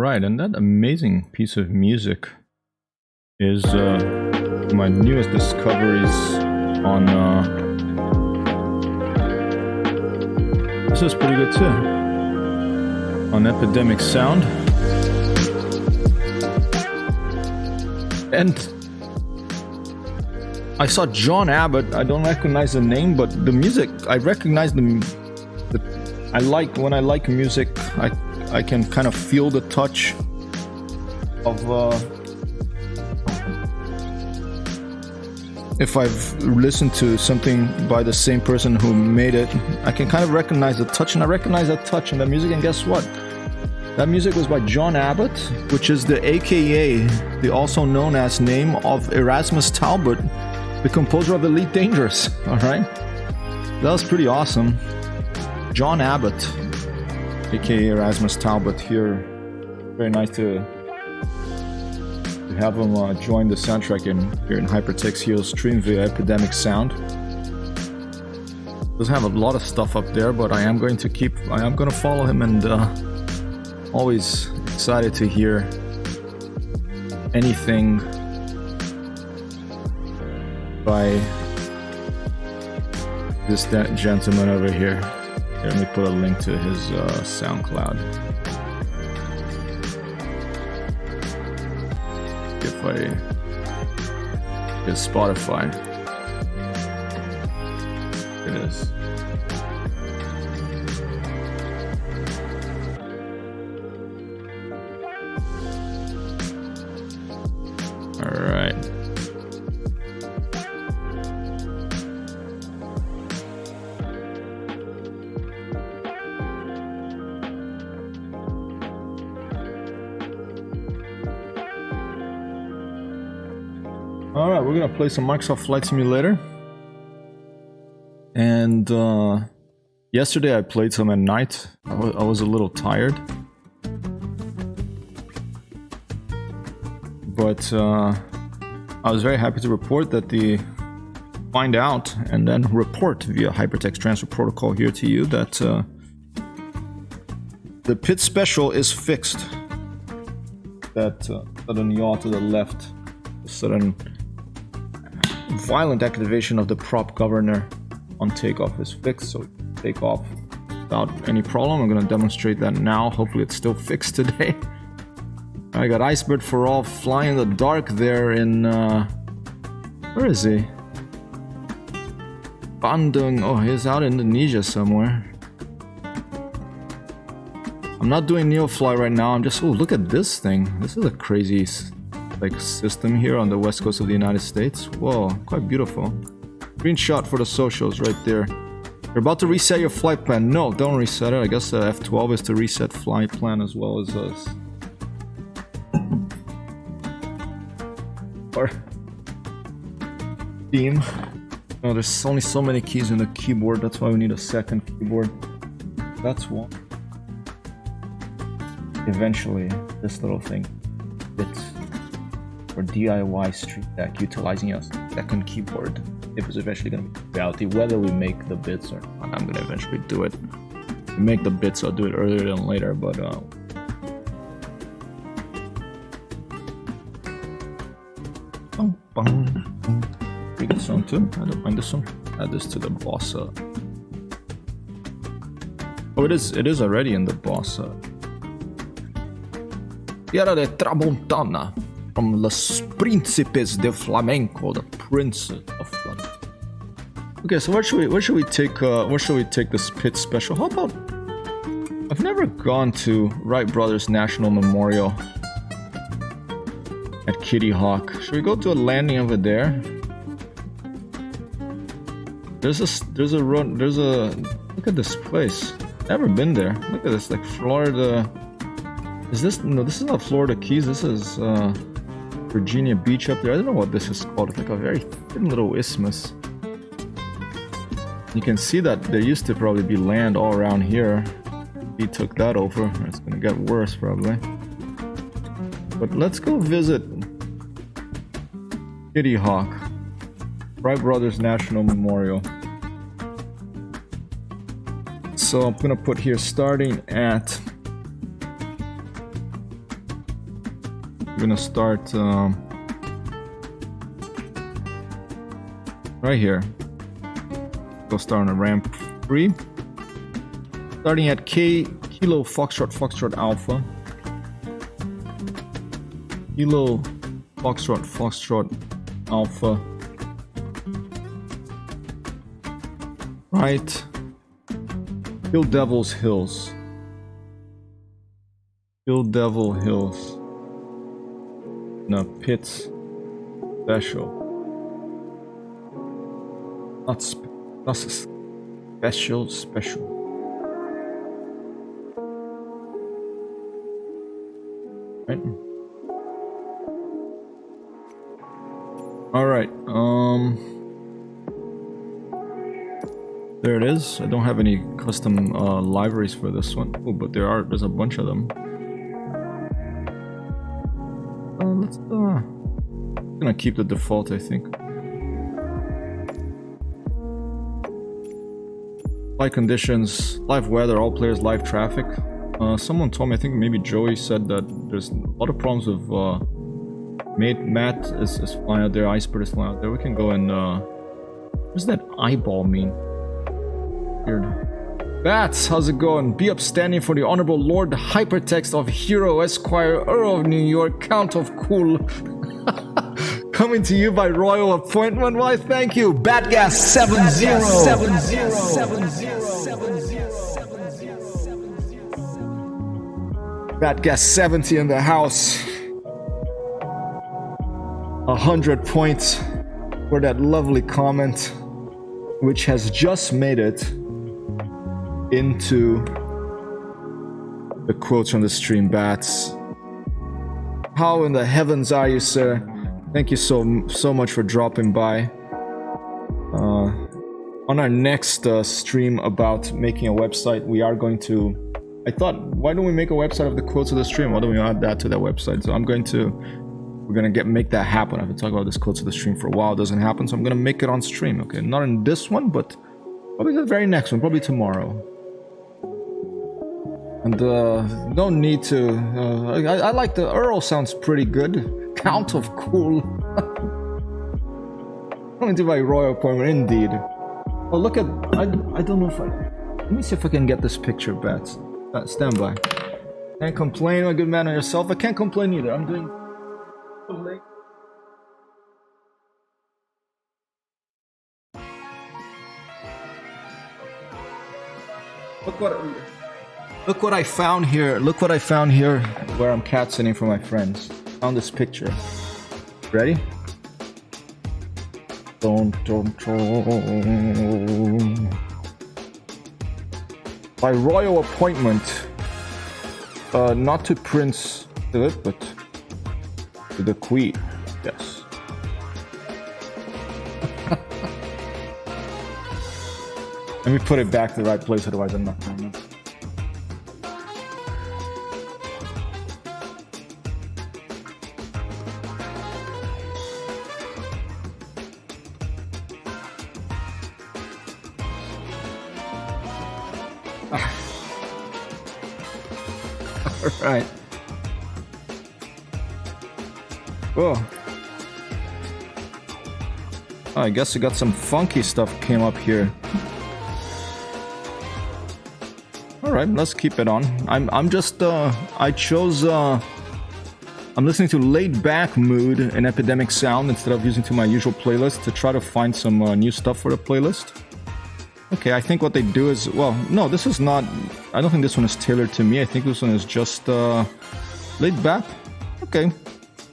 Right, and that amazing piece of music is my newest discoveries on. This is pretty good too. On Epidemic Sound. And I saw John Abbott. I don't recognize the name, but the music, I recognize I like, when I like music, I can kind of feel the touch of if I've listened to something by the same person who made it, I can kind of recognize the touch, and I recognize that touch in the music. And guess what? That music was by John Abbott, which is the AKA, the also known as name of Erasmus Talbot, the composer of Elite Dangerous. All right, that was pretty awesome. John Abbott, aka Erasmus Talbot, here. Very nice to have him join the soundtrack here in Hypertext Hero stream via Epidemic Sound. Doesn't have a lot of stuff up there, but I am going to follow him, and always excited to hear anything by this gentleman over here. Let me put a link to his SoundCloud. If I his Spotify. It is. All right. Alright, we're gonna play some Microsoft Flight Simulator. And yesterday I played some at night. I was a little tired. But I was very happy to report that find out and then report via Hypertext Transfer Protocol here to you that the pit special is fixed. That sudden yaw to the left, sudden violent activation of the prop governor on takeoff is fixed, so take off without any problem. I'm going to demonstrate that now. Hopefully it's still fixed today. I got Icebird for all flying in the dark there in where is he? Bandung. Oh, he's out in Indonesia somewhere. I'm not doing Neofly right now. I'm just, oh, look at this thing. This is a crazy like system here on the west coast of the United States. Whoa, quite beautiful. Screenshot for the socials right there. You're about to reset your flight plan. No, don't reset it. I guess the F12 is to reset flight plan as well as us. Or theme. Oh, there's only so many keys in the keyboard. That's why we need a second keyboard. That's one. Eventually, this little thing fits for DIY Street Deck, utilizing a second keyboard. It was eventually going to be reality, whether we make the bits or not. I'm going to eventually do it. If we make the bits, I'll do it earlier than later, but pretty good song too. I don't mind this one. Add this to the bossa. Oh, it is already in the bossa. Tierra de Tramontana from Los Príncipes de Flamenco, the princes of flamenco. Okay, so where should we take this pit special? How about, I've never gone to Wright Brothers National Memorial at Kitty Hawk. Should we go to a landing over there? There's a look at this place. Never been there. Look at this, like Florida. Is this, no, this is not Florida Keys. This is Virginia Beach up there. I don't know what this is called. It's like a very thin little isthmus. You can see that there used to probably be land all around here. He took that over. It's gonna get worse probably. But let's go visit Kitty Hawk, Wright Brothers National Memorial. So I'm gonna put here starting at. I'm gonna start right here. Go start on a ramp 3. Starting at Kilo Foxtrot Alpha. Kilo Foxtrot Alpha. Right. Hill Devil's Hills. Hill Devil Hills. No, Pits Special. Not special. Right. All right. There it is. I don't have any custom libraries for this one. Oh, but there's a bunch of them. I'm gonna keep the default, I think. Live conditions, live weather, all players, live traffic. Someone told me, I think maybe Joey said that there's a lot of problems with Matt is flying out there, Icebird is flying out there. We can go and what does that eyeball mean? Weird. Bats, how's it going? Be upstanding for the Honorable Lord Hypertext of Hero Esquire, Earl of New York, Count of Cool. Coming to you by royal appointment. Why, thank you. Batgas70. Batgas70 in the house. 100 points for that lovely comment, which has just made it into the quotes from the stream. Bats, how in the heavens are you, sir? Thank you so much for dropping by. On our next stream about making a website, we are going to, I thought, why don't we make a website of the quotes of the stream? Why don't we add that to that website? So we're gonna make that happen. I've been talking about this quotes of the stream for a while. It doesn't happen, so I'm gonna make it on stream. Okay, not in this one, but probably the very next one, probably tomorrow. And no need to. I like the Earl. Sounds pretty good. Count of Cool. Coming to my royal appointment, indeed. Oh, look at. I don't know if I. Let me see if I can get this picture, Bats. Stand by. Can't complain, my good man, on yourself. I can't complain either. I'm doing. Look what I found here. Look what I found here where I'm cat sitting for my friends. Found this picture. Ready? By royal appointment. Not to Prince Philip, but to the Queen. Yes. Let me put it back to the right place, otherwise I'm not playing it. Alright. Oh. Oh, I guess we got some funky stuff came up here. Alright, let's keep it on. I'm just I chose I'm listening to laid back mood and epidemic sound instead of using to my usual playlist to try to find some new stuff for the playlist. Okay, I think what they do is, well, no, this is not, I don't think this one is tailored to me. I think this one is just laid back. Okay,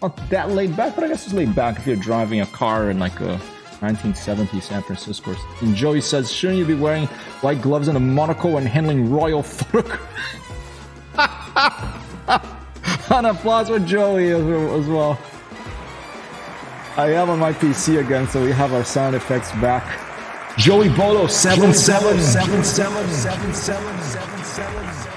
not that laid back, but I guess it's laid back if you're driving a car in like a 1970s San Francisco. And Joey says, shouldn't you be wearing white gloves and a monocle when handling royal photographs? On applause for Joey as well. I am on my PC again, so we have our sound effects back. Joey Bolo 77777777.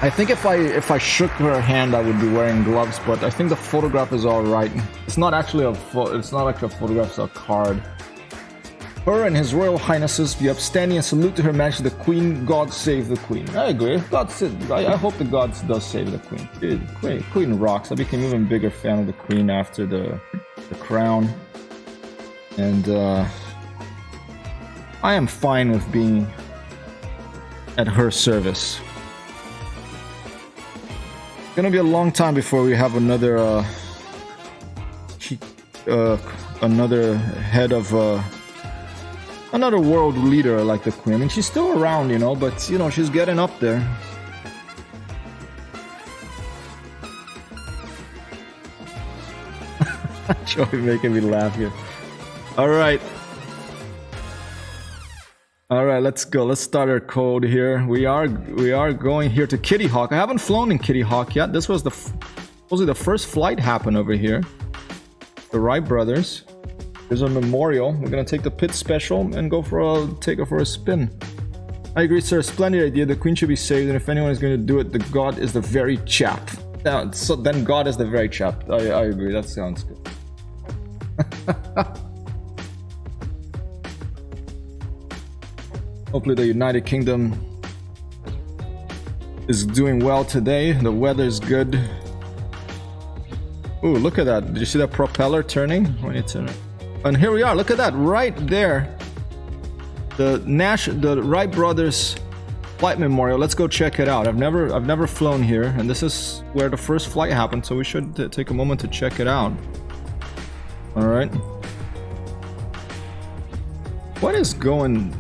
I think if I shook her hand, I would be wearing gloves, but I think the photograph is all right. It's not actually a photograph, it's a card. Her and His Royal Highnesses be upstanding and salute to Her Majesty the Queen. God save the Queen. I agree. I hope the gods does save the Queen. Dude, Queen rocks. I became an even bigger fan of the Queen after the Crown. And I am fine with being at her service. It's gonna be a long time before we have another another head of another world leader like the Queen. I mean, she's still around, you know, but you know, she's getting up there. Joey making me laugh here. All right, let's go. Let's start our code here. We are going here to Kitty Hawk. I haven't flown in Kitty Hawk yet. This was supposedly the first flight happened over here. The Wright brothers. There's a memorial. We're gonna take the pit special and take her for a spin. I agree, sir. Splendid idea. The Queen should be saved, and if anyone is going to do it, the God is the very chap. So then God is the very chap. I agree. That sounds good. Hopefully the United Kingdom is doing well today. The weather is good. Ooh, look at that. Did you see that propeller turning? When you turn it. And here we are. Look at that right there. The Wright brothers flight memorial. Let's go check it out. I've never flown here, and this is where the first flight happened, so we should take a moment to check it out. All right. What is going?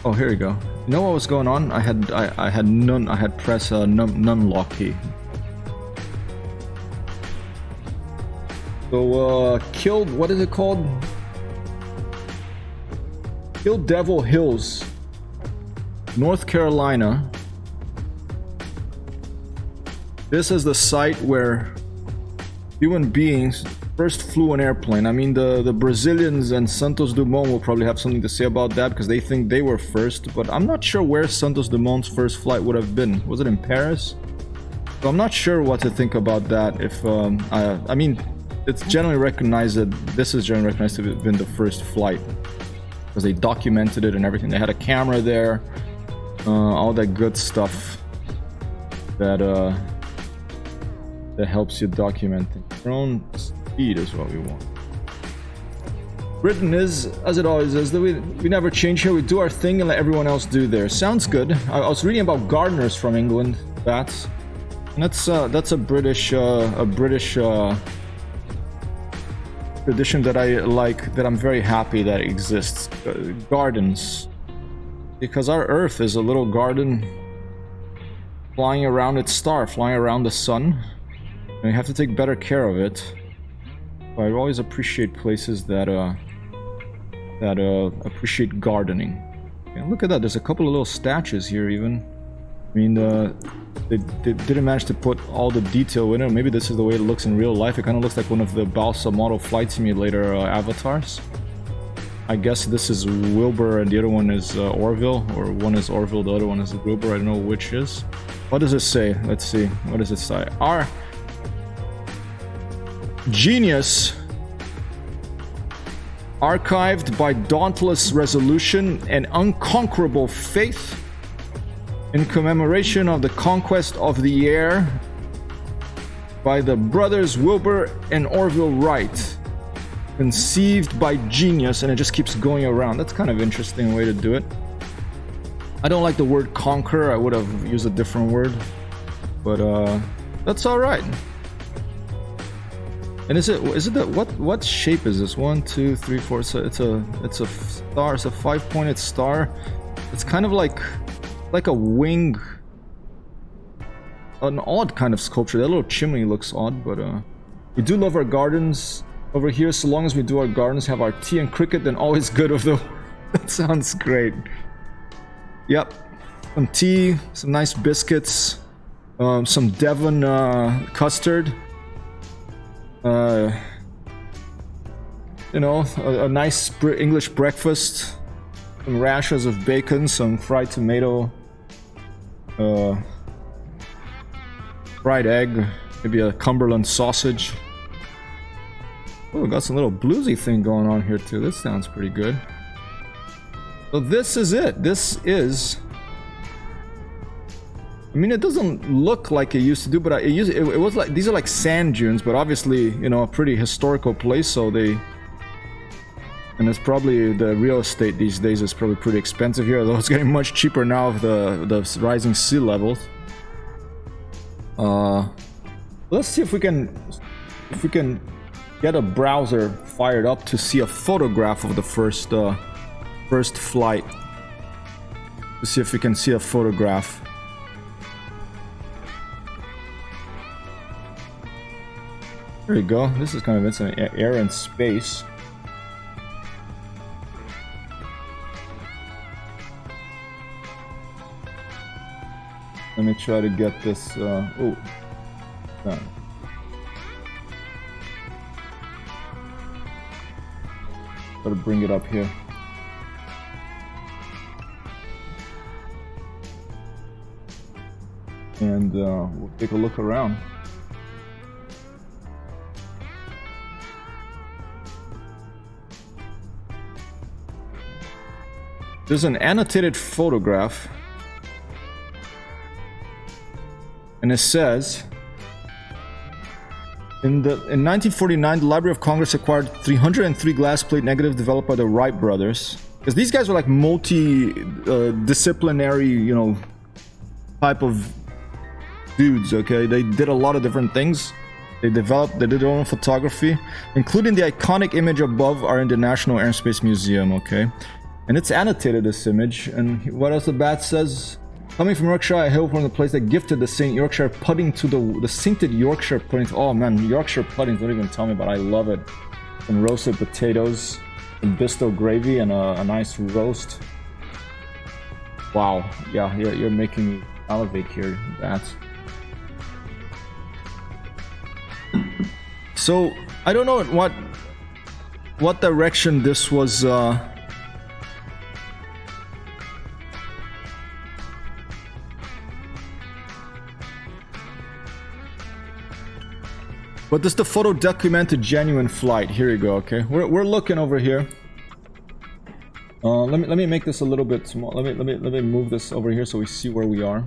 Oh, here we go. You know what was going on? I had pressed none lock key. So killed. What is it called? Kill Devil Hills, North Carolina. This is the site where human beings first flew an airplane. I mean, the Brazilians and Santos Dumont will probably have something to say about that because they think they were first, but I'm not sure where Santos Dumont's first flight would have been. Was it in Paris? So I'm not sure what to think about that. If I mean, it's generally recognized that this is generally recognized to have been the first flight because they documented it and everything. They had a camera there, all that good stuff that helps you document things. Drone speed is what we want. Britain is, as it always is, that we never change here. We do our thing and let everyone else do theirs. Sounds good. I was reading about gardeners from England. That's a British tradition that I like, that I'm very happy that exists. Gardens, because our Earth is a little garden flying around its star, flying around the sun, and we have to take better care of it. I always appreciate places that appreciate gardening. And look at that, there's a couple of little statues here even. I mean, they didn't manage to put all the detail in it. Maybe this is the way it looks in real life. It kind of looks like one of the Balsa model flight simulator avatars. I guess this is Wilbur and the other one is Orville, or one is Orville, the other one is Wilbur. I don't know which is. What does it say? Let's see. What does it say? Our genius, archived by dauntless resolution and unconquerable faith, in commemoration of the conquest of the air by the brothers Wilbur and Orville Wright, conceived by genius, and it just keeps going around. That's kind of interesting way to do it. I don't like the word conquer. I would have used a different word, but that's all right. And is it that what shape is this? 1, 2, 3, 4. So it's a star. It's a 5-pointed star. It's kind of like a wing. An odd kind of sculpture. That little chimney looks odd, but we do love our gardens over here. So long as we do our gardens, have our tea and cricket, then all is good of the. That sounds great. Yep, some tea, some nice biscuits, some Devon custard. You know, a nice English breakfast, some rashers of bacon, some fried tomato, fried egg, maybe a Cumberland sausage. Oh, we got some little bluesy thing going on here too. This sounds pretty good. So this is it. This is. I mean, it doesn't look like it used to do, but it was like, these are like sand dunes, but obviously, you know, a pretty historical place, so they. And it's probably the real estate these days is probably pretty expensive here, although it's getting much cheaper now with the rising sea levels. Let's see if we can get a browser fired up to see a photograph of the first flight. To see if we can see a photograph. There you go. This is kind of instant air and space. Let me try to get this. Oh, done. Got to bring it up here. And we'll take a look around. There's an annotated photograph, and it says, in 1949, the Library of Congress acquired 303 glass plate negatives developed by the Wright brothers. Because these guys were like multi-disciplinary, you know, type of dudes, okay? They did a lot of different things. They did their own photography, including the iconic image above our in the National Air and Space Museum, okay? And it's annotated, this image. And what else the bat says? Coming from Yorkshire, I hail from the place that gifted the St. Yorkshire pudding to the sainted Yorkshire pudding. Oh man, Yorkshire puddings, don't even tell me about it. I love it. Some roasted potatoes, some Bisto gravy, and a nice roast. Wow, yeah, you're making me salivate here, bats. So, I don't know what direction this was, but this the photo document a genuine flight. Here you go. Okay, we're looking over here. Let me make this a little bit small. Let me move this over here so we see where we are.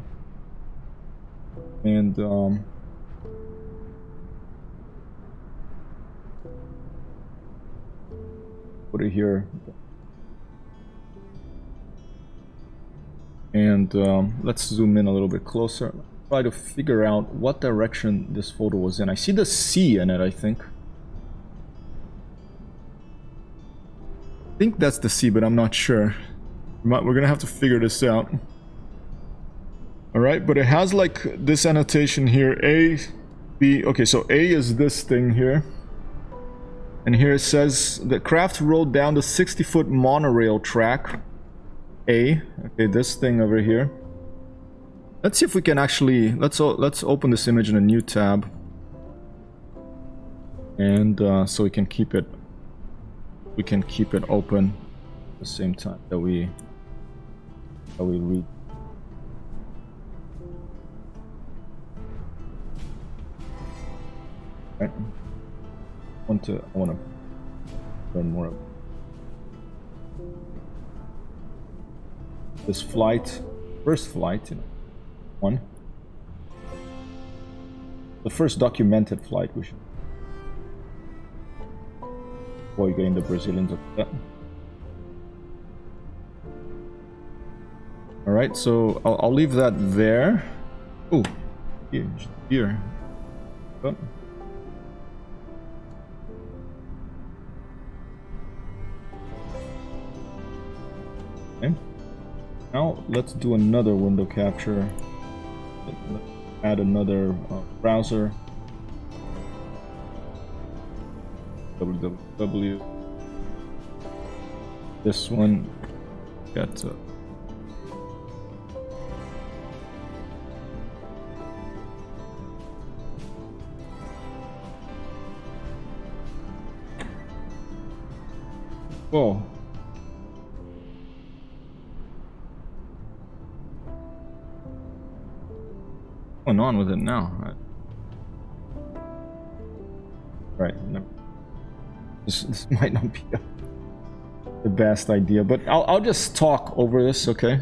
And put it here. And let's zoom in a little bit closer. Try to figure out what direction this photo was in. I see the sea in it, I think. I think that's the sea, but I'm not sure. We're gonna have to figure this out. Alright, but it has like this annotation here, A, B. Okay, so A is this thing here. And here it says, the craft rode down the 60-foot monorail track. A. Okay, this thing over here. Let's see if we can actually, let's open this image in a new tab. And so we can keep it open. the same time that we read. Right. I want to learn more of this flight, first flight, one. The first documented flight, we should. Before getting the Brazilians upset. All right, so I'll leave that there. Oh, here. Oh. Okay. Now let's do another window capture. Add another browser. www. This one got. Whoa. What's going on with it now? Right. No. This might not be the best idea, but I'll just talk over this, okay?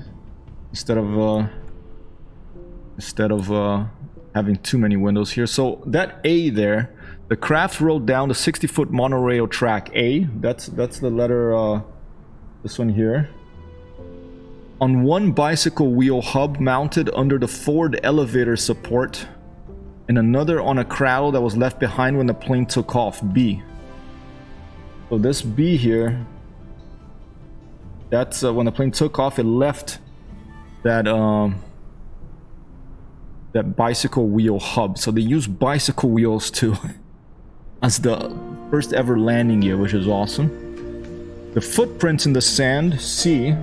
Instead of having too many windows here. So that A there, the craft rolled down the 60-foot monorail track. A, that's the letter, this one here. On one bicycle wheel hub mounted under the forward elevator support, and another on a cradle that was left behind when the plane took off. B. So this B here, that's when the plane took off, it left that that bicycle wheel hub. So they use bicycle wheels too as the first ever landing gear, which is awesome. The footprints in the sand, C,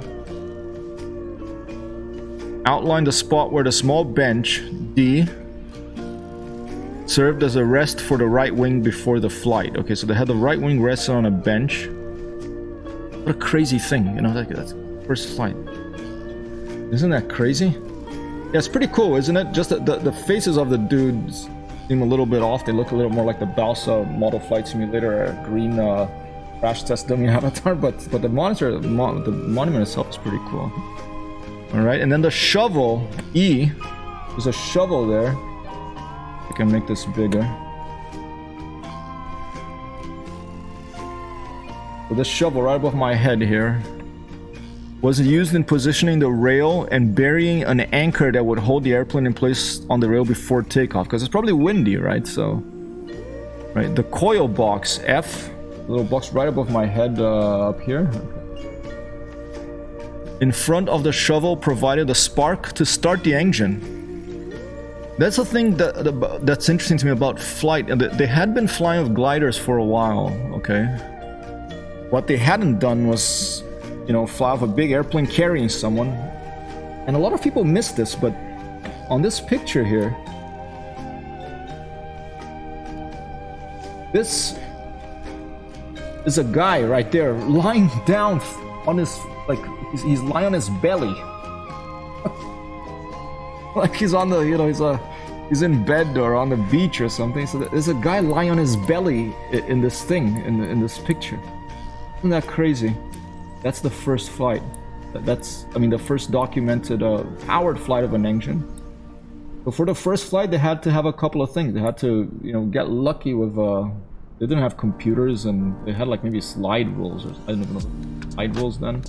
outline the spot where the small bench, D, served as a rest for the right wing before the flight. Okay, so they had the right wing rested on a bench. What a crazy thing, you know, like that's first flight. Isn't that crazy? Yeah, it's pretty cool, isn't it? Just the faces of the dudes seem a little bit off. They look a little more like the Balsa Model Flight Simulator green crash test dummy avatar, but the monitor, the monument itself is pretty cool. All right, and then the shovel, E, there's a shovel there. I can make this bigger. So this shovel right above my head here was used in positioning the rail and burying an anchor that would hold the airplane in place on the rail before takeoff, because it's probably windy, right? So, right, the coil box, F, little box right above my head up here. In front of the shovel provided a spark to start the engine. That's the thing that's interesting to me about flight. They had been flying with gliders for a while, okay? What they hadn't done was, you know, fly off a big airplane carrying someone. And a lot of people miss this, but on this picture here, this is a guy right there lying down on his, like, he's lying on his belly. Like he's on the, you know, he's in bed or on the beach or something. So there's a guy lying on his belly in this thing, in this picture. Isn't that crazy? That's the first flight. That's, I mean, the first documented powered flight of an engine. So for the first flight, they had to have a couple of things. They had to, you know, get lucky with. They didn't have computers, and they had like maybe slide rules, or I don't know, slide rules then.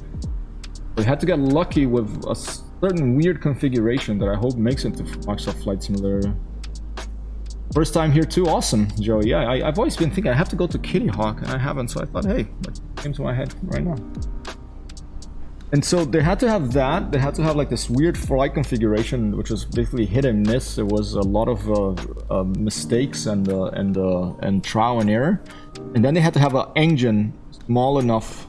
They had to get lucky with a certain weird configuration that I hope makes it to Microsoft Flight Simulator. First time here too, awesome, Joey. Yeah, I've always been thinking I have to go to Kitty Hawk, and I haven't, so I thought, hey, it came to my head right now. And so they had to have that. They had to have like this weird flight configuration, which was basically hit and miss. There was a lot of mistakes and trial and error. And then they had to have an engine small enough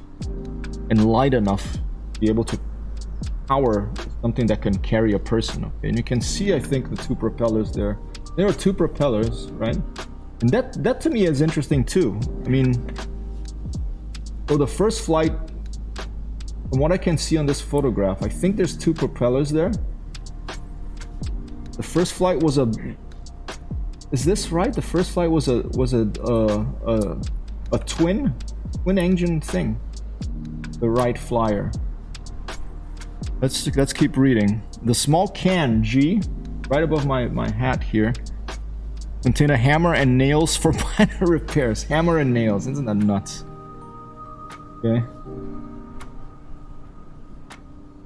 and light enough to be able to power something that can carry a person. Okay? And you can see, I think, the two propellers there. There are two propellers, right? And that to me is interesting too. I mean, so the first flight From what I can see on this photograph, I think there's 2 propellers there. The first flight was a... Is this right? The first flight was a twin engine thing. The Wright Flyer. Let's keep reading. The small can G, right above my hat here, contain a hammer and nails for minor repairs. Hammer and nails, isn't that nuts? Okay.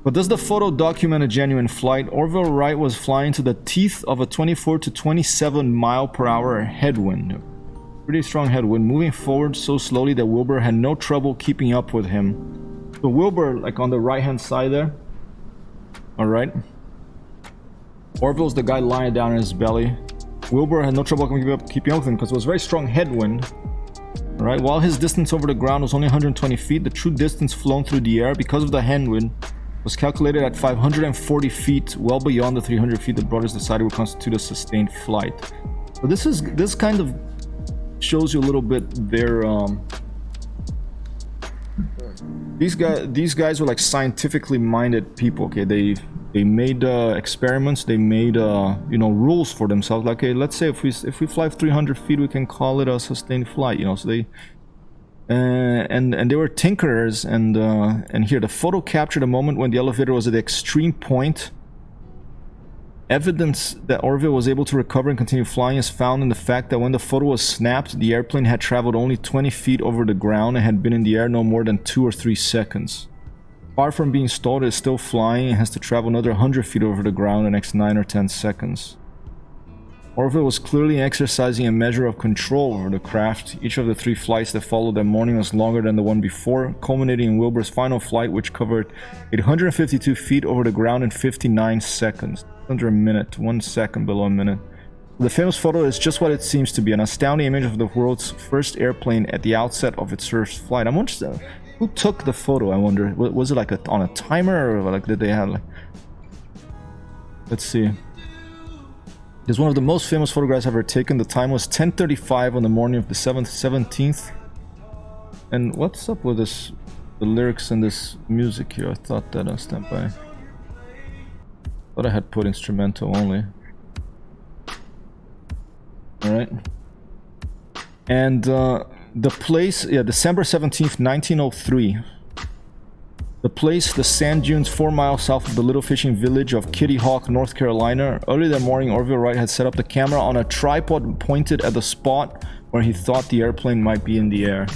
But does the photo document a genuine flight? Orville Wright was flying to the teeth of a 24 to 27 mile per hour headwind. Pretty strong headwind, moving forward so slowly that Wilbur had no trouble keeping up with him. So Wilbur, like on the right hand side there. Alright. Orville's the guy lying down in his belly. Wilbur had no trouble keeping up with him because it was a very strong headwind. Alright, while his distance over the ground was only 120 feet, the true distance flown through the air because of the headwind was calculated at 540 feet, well beyond the 300 feet the brothers decided would constitute a sustained flight. So this kind of shows you a little bit their these guys were like scientifically minded people. Okay, they made experiments, they made you know, rules for themselves. Like, okay, let's say if we fly 300 feet, we can call it a sustained flight. You know, so they and they were tinkerers. And here the photo captured a moment when the elevator was at the extreme point. Evidence that Orville was able to recover and continue flying is found in the fact that when the photo was snapped, the airplane had traveled only 20 feet over the ground and had been in the air no more than 2 or 3 seconds. Far from being stalled, it is still flying and has to travel another 100 feet over the ground in the next 9 or 10 seconds. Orville was clearly exercising a measure of control over the craft. Each of the 3 flights that followed that morning was longer than the one before, culminating in Wilbur's final flight, which covered 852 feet over the ground in 59 seconds. Under a minute, 1 second below a minute. The famous photo is just what it seems to be, an astounding image of the world's first airplane at the outset of its first flight. I'm wondering who took the photo. I wonder, was it like on a timer, or like did they have like? Let's see. It's one of the most famous photographs ever taken. The time was 10:35 on the morning of the 17th. And what's up with this? The lyrics and this music here. I thought that on standby. Thought I had put instrumental only. Alright. And the place, yeah, December 17th, 1903. The place, the sand dunes 4 miles south of the little fishing village of Kitty Hawk, North Carolina. Early that morning, Orville Wright had set up the camera on a tripod pointed at the spot where he thought the airplane might be in the air.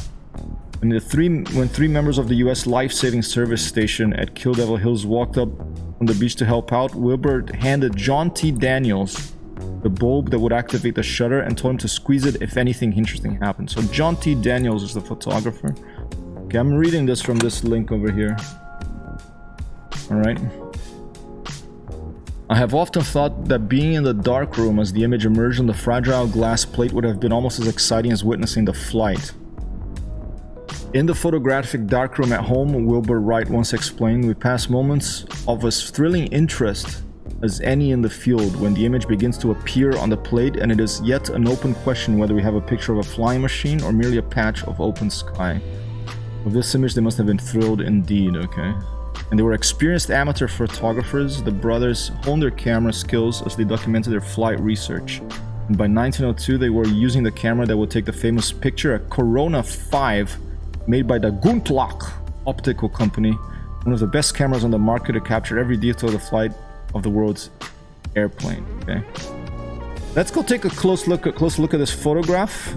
When 3 members of the U.S. Life-Saving Service Station at Kill Devil Hills walked up on the beach to help out, Wilbur handed John T. Daniels the bulb that would activate the shutter and told him to squeeze it if anything interesting happened. So John T. Daniels is the photographer. Okay, I'm reading this from this link over here. Alright. I have often thought that being in the dark room as the image emerged on the fragile glass plate would have been almost as exciting as witnessing the flight. In the photographic darkroom at home, Wilbur Wright once explained, we pass moments of as thrilling interest as any in the field when the image begins to appear on the plate, and it is yet an open question whether we have a picture of a flying machine or merely a patch of open sky. With this image, they must have been thrilled indeed, okay? And they were experienced amateur photographers. The brothers honed their camera skills as they documented their flight research. And by 1902, they were using the camera that would take the famous picture, a Corona 5, made by the Guntlock Optical Company, one of the best cameras on the market to capture every detail of the flight of the world's airplane. Okay, let's go take a close look at this photograph.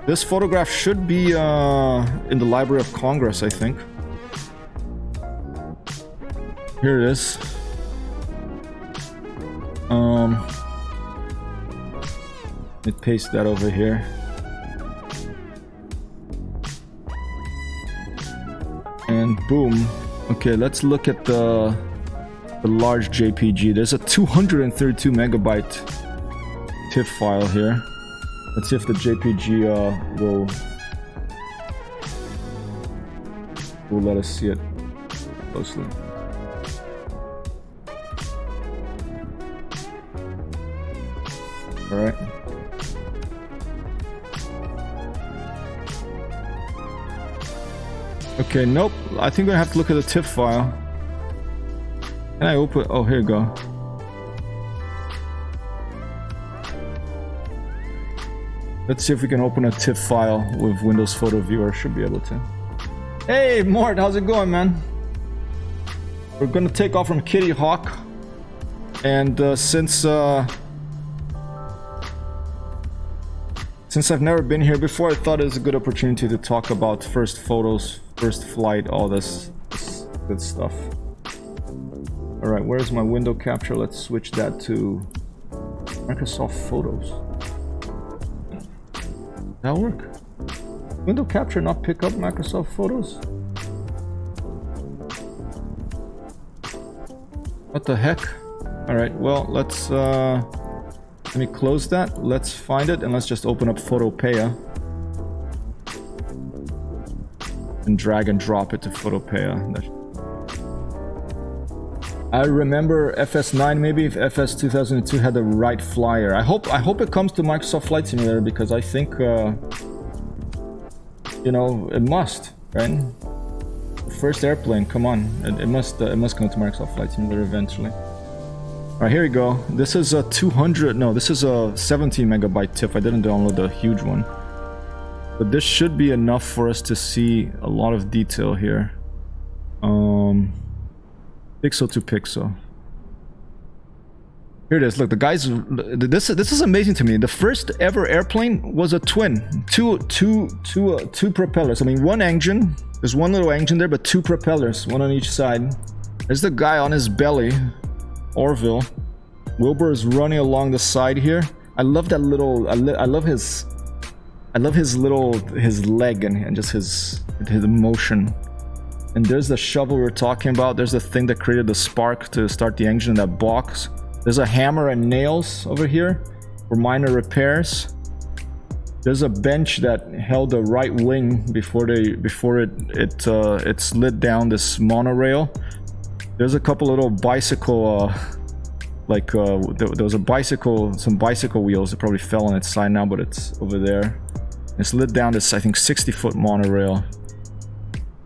This photograph should be in the Library of Congress, I think. Here it is. Let me paste that over here. And boom. Okay, let's look at the large JPG. There's a 232 megabyte TIFF file here. Let's see if the JPG will let us see it closely. All right. Okay, nope. I think I have to look at the TIFF file. Can I open? Oh, here you go. Let's see if we can open a TIFF file with Windows Photo Viewer. Should be able to. Hey, Mort, how's it going, man? We're gonna take off from Kitty Hawk, and since I've never been here before, I thought it was a good opportunity to talk about first photos, first flight, all this good stuff. All right, where's my window capture? Let's switch that to Microsoft Photos. That'll work. Window capture not pick up Microsoft Photos? What the heck? All right, well, let me close that. Let's find it, and let's just open up Photopeia and drag and drop it to Photopeia. I remember FS9, maybe if FS 2002 had the Wright flyer. I hope it comes to Microsoft Flight Simulator, because I think you know, it must, right? First airplane, come on, it must come to Microsoft Flight Simulator eventually. All right, here we go. This is a 200. No, this is a 17 megabyte TIFF. I didn't download the huge one, but this should be enough for us to see a lot of detail here. Pixel to pixel. Here it is. Look, the guys. This is amazing to me. The first ever airplane was a twin. Two propellers. I mean, one engine. There's one little engine there, but two propellers, one on each side. There's the guy on his belly, Orville. Wilbur is running along the side here. I love that little. I love his leg and just his motion. And there's the shovel we were talking about. There's the thing that created the spark to start the engine in that box. There's a hammer and nails over here for minor repairs. There's a bench that held the right wing before it slid down this monorail. There's a couple little bicycle, there was a bicycle, some bicycle wheels that probably fell on its side now, but it's over there. It slid down this, I think, 60-foot monorail.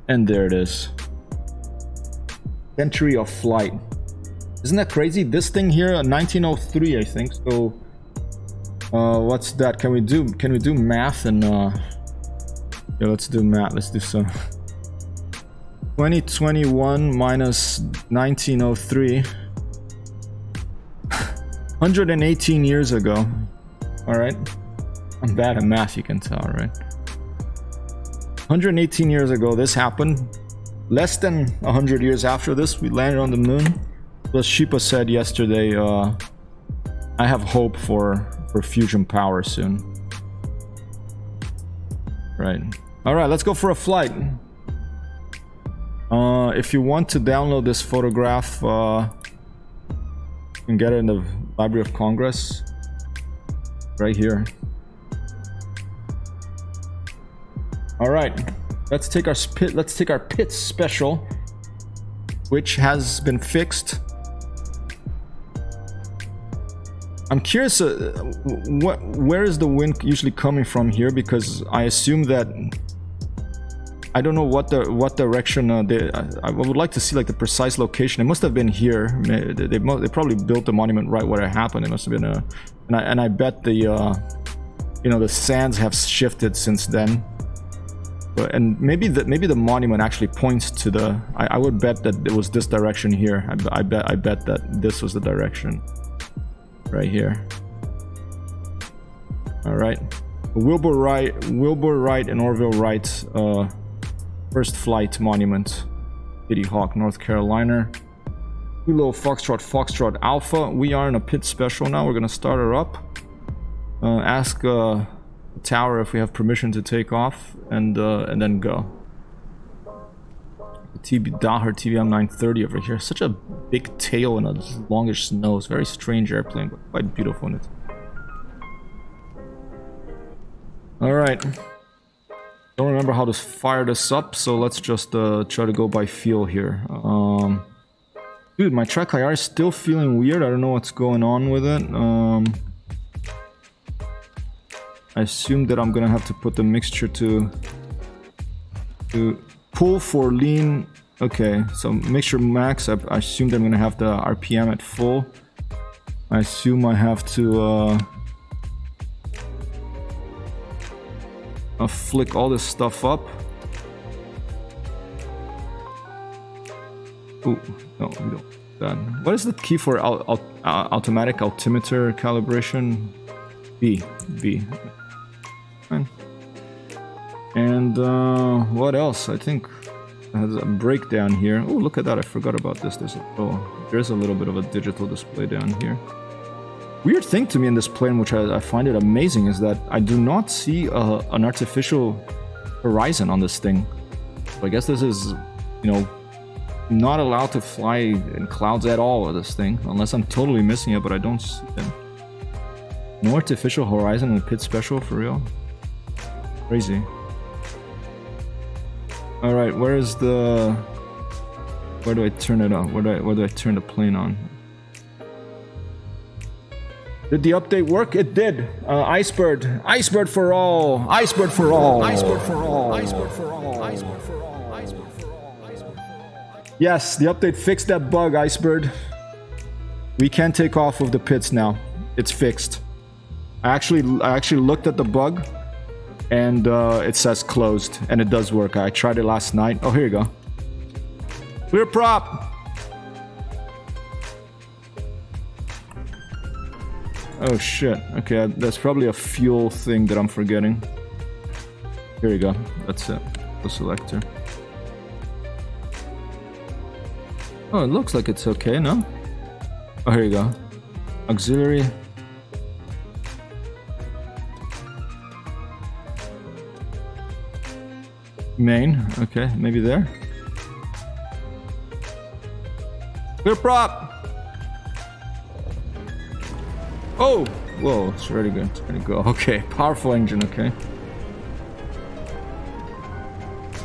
And there it is. Century of Flight. Isn't that crazy? This thing here, 1903, I think. So, what's that? Can we do math and yeah, let's do math. Let's do some. 2021 minus 1903. 118 years ago. All right. I'm bad at math, you can tell, right? 118 years ago, this happened. Less than 100 years after this, we landed on the moon. As Sheepa said yesterday, I have hope for fusion power soon. Right. All right, let's go for a flight. If you want to download this photograph, you can get it in the Library of Congress. Right here. All right, let's take our pit special, which has been fixed. I'm curious, where is the wind usually coming from here? Because I assume that I don't know what direction. I would like to see like the precise location. It must have been here. They probably built the monument right where it happened. It must have been and I bet the you know, the sands have shifted since then. And maybe the monument actually points to the. I would bet that it was this direction here. I bet that this was the direction, right here. All right, Wilbur Wright and Orville Wright, first flight monument, Kitty Hawk, North Carolina. Kilo Foxtrot Alpha. We are in a pit special now. We're gonna start her up. Ask tower if we have permission to take off, and then go. Daher TBM 930 over here. Such a big tail and a longish nose. Very strange airplane, but quite beautiful in it. All right. Don't remember how to fire this up, so let's just try to go by feel here. Dude, my track IR is still feeling weird. I don't know what's going on with it. I assume that I'm gonna have to put the mixture to pull for lean. Okay, so mixture max. I assume that I'm gonna have the RPM at full. I assume I have to flick all this stuff up. Oh no, we don't. That. What is the key for automatic altimeter calibration? B. Fine. And what else? I think it has a breakdown here. Oh, look at that! I forgot about this. There's a little bit of a digital display down here. Weird thing to me in this plane, which I find it amazing, is that I do not see an artificial horizon on this thing. So I guess this is, you know, not allowed to fly in clouds at all with this thing, unless I'm totally missing it, but I don't see it. No artificial horizon with pit special, for real? Crazy. Alright, where do I turn it on? Where do I turn the plane on? Did the update work? It did. Icebird. Icebird for all. Icebird for all. Icebird for all. Icebird for all. Icebird for all. Icebird for all. Icebird for all. Yes, the update fixed that bug, Icebird. We can take off of the pits now. It's fixed. I actually looked at the bug, and it says closed, and it does work. I tried it last night. Oh, here you go. Clear prop. Oh shit. Okay, that's probably a fuel thing that I'm forgetting. Here you go. That's it. The selector. Oh, it looks like it's okay, no? Oh, here you go. Auxiliary. Main. Okay, maybe there. Clear prop! Oh! Whoa, it's ready good. It's ready to go. Okay, powerful engine, okay.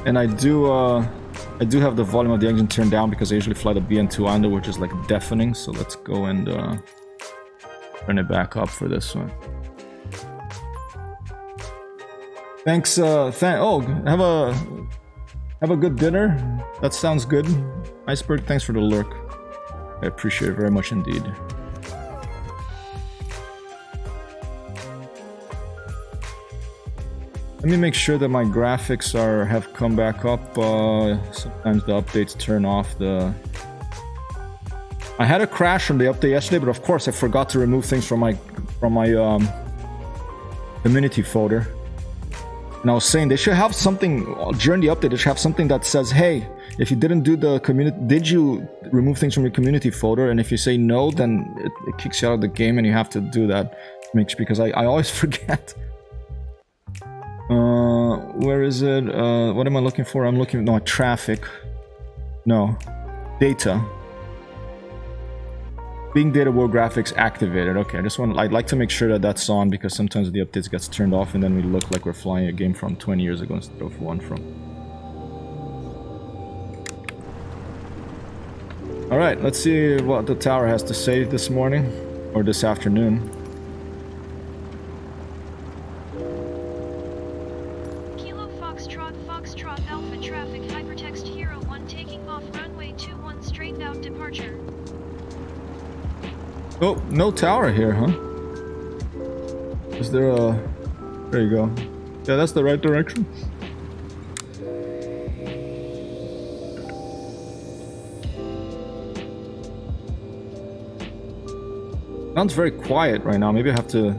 And I do have the volume of the engine turned down because I usually fly the BN2 under, which is like deafening. So let's go and turn it back up for this one. Thanks, oh, have a good dinner. That sounds good. Iceberg, thanks for the lurk. I appreciate it very much indeed. Let me make sure that my graphics have come back up. Sometimes the updates turn off the... I had a crash from the update yesterday, but of course I forgot to remove things from my community folder. And I was saying they should have something during the update. They should have something that says, "Hey, if you didn't do the community, did you remove things from your community folder?" And if you say no, then it kicks you out of the game, and you have to do that. Because I always forget. Where is it? What am I looking for? I'm looking at traffic. No, data. Being data world graphics activated. Okay, I'd like to make sure that that's on, because sometimes the updates gets turned off and then we look like we're flying a game from 20 years ago instead of one from. All right, let's see what the tower has to say this morning or this afternoon. Kilo Foxtrot Alpha traffic hypertext Hero 1 taking off runway 21 straight out departure. Oh, no tower here, huh? Is there a... There you go. Yeah, that's the right direction. Sounds very quiet right now. Maybe I have to...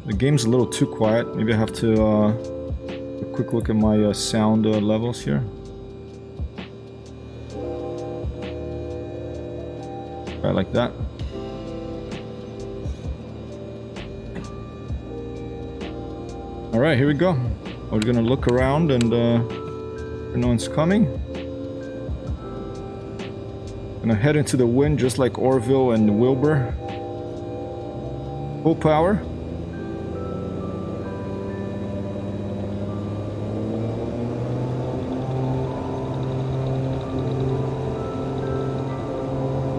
The game's a little too quiet. Maybe I have to a quick look at my sound levels here. Right, like that. Alright, here we go. We're gonna look around and no one's coming. Gonna head into the wind just like Orville and Wilbur. Full power.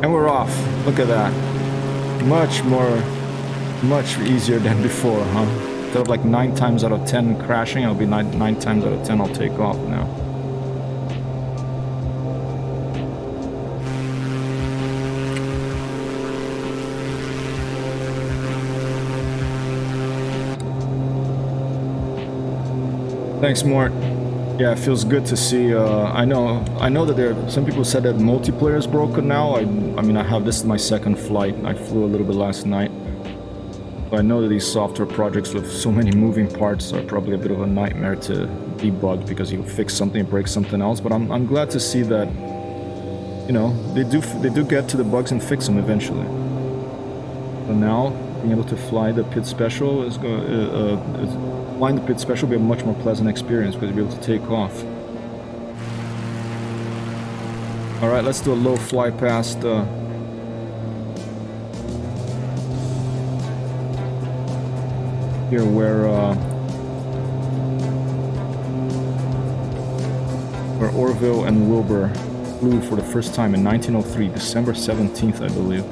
And we're off. Look at that. Much easier than before, huh? Instead of like 9 times out of 10 crashing, it'll be 9 times out of 10 I'll take off now. Thanks, Mort. Yeah, it feels good to see. I know that some people said that multiplayer is broken now. I mean, this is my second flight. I flew a little bit last night. I know that these software projects with so many moving parts are probably a bit of a nightmare to debug because you fix something, break something else. But I'm glad to see that, you know, they do get to the bugs and fix them eventually. So now being able to fly the pit special flying the pit special will be a much more pleasant experience because you'll be able to take off. All right, let's do a low fly past. Here where Orville and Wilbur flew for the first time in 1903, December 17th, I believe.